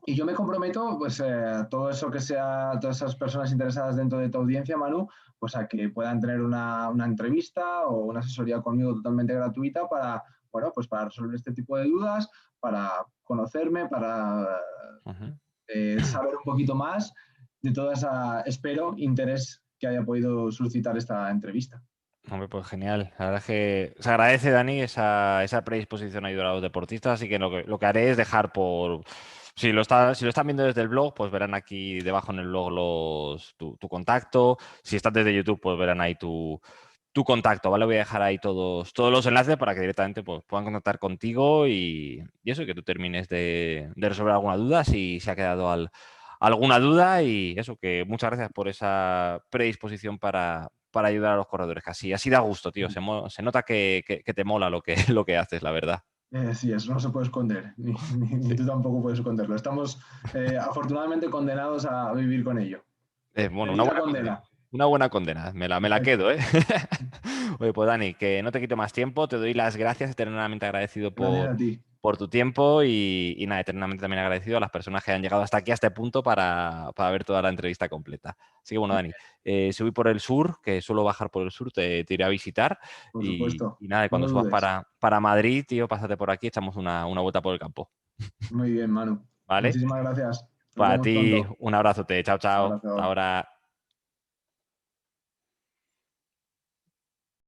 [SPEAKER 2] y yo me comprometo, pues, todo eso que sea, todas esas personas interesadas dentro de tu audiencia, Manu, pues a que puedan tener una entrevista o una asesoría conmigo totalmente gratuita para, bueno, pues para resolver este tipo de dudas, para conocerme, para
[SPEAKER 1] Ujú.
[SPEAKER 2] saber un poquito más de toda esa, espero, interés que haya podido suscitar esta entrevista.
[SPEAKER 1] Hombre, pues genial. La verdad es que se agradece, Dani, esa predisposición a ayudar a los deportistas. Así que lo que haré es dejar si lo están viendo desde el blog, pues verán aquí debajo en el blog tu contacto. Si estás desde YouTube, pues verán ahí tu contacto, ¿vale? Voy a dejar ahí todos los enlaces para que directamente pues, puedan contactar contigo y eso, y que tú termines de resolver alguna duda, si se ha quedado alguna duda y eso, que muchas gracias por esa predisposición para ayudar a los corredores, que así da gusto, tío. Se nota que te mola lo que haces, la verdad.
[SPEAKER 2] Sí, eso no se puede esconder, ni tú tampoco puedes esconderlo. Estamos afortunadamente condenados a vivir con ello.
[SPEAKER 1] Bueno,
[SPEAKER 2] Bendita condena.
[SPEAKER 1] una buena condena, me la quedo, ¿eh? Oye, pues Dani, que no te quito más tiempo, te doy las gracias, eternamente agradecido
[SPEAKER 2] Gracias a ti.
[SPEAKER 1] por tu tiempo y nada, eternamente también agradecido a las personas que han llegado hasta aquí, a este punto, para ver toda la entrevista completa. Así que bueno, Dani, si voy por el sur, que suelo bajar por el sur, te iré a visitar
[SPEAKER 2] Por supuesto.
[SPEAKER 1] y nada,
[SPEAKER 2] No
[SPEAKER 1] cuando
[SPEAKER 2] lo
[SPEAKER 1] subas
[SPEAKER 2] dudes.
[SPEAKER 1] para Madrid, tío, pásate por aquí, echamos una vuelta por el campo,
[SPEAKER 2] Muy bien, Manu.
[SPEAKER 1] ¿vale?
[SPEAKER 2] Muchísimas gracias. Nos
[SPEAKER 1] Para
[SPEAKER 2] vemos
[SPEAKER 1] ti,
[SPEAKER 2] pronto.
[SPEAKER 1] un abrazote, chao,
[SPEAKER 2] Un
[SPEAKER 1] chao, hasta
[SPEAKER 2] abrazo.
[SPEAKER 1] ahora.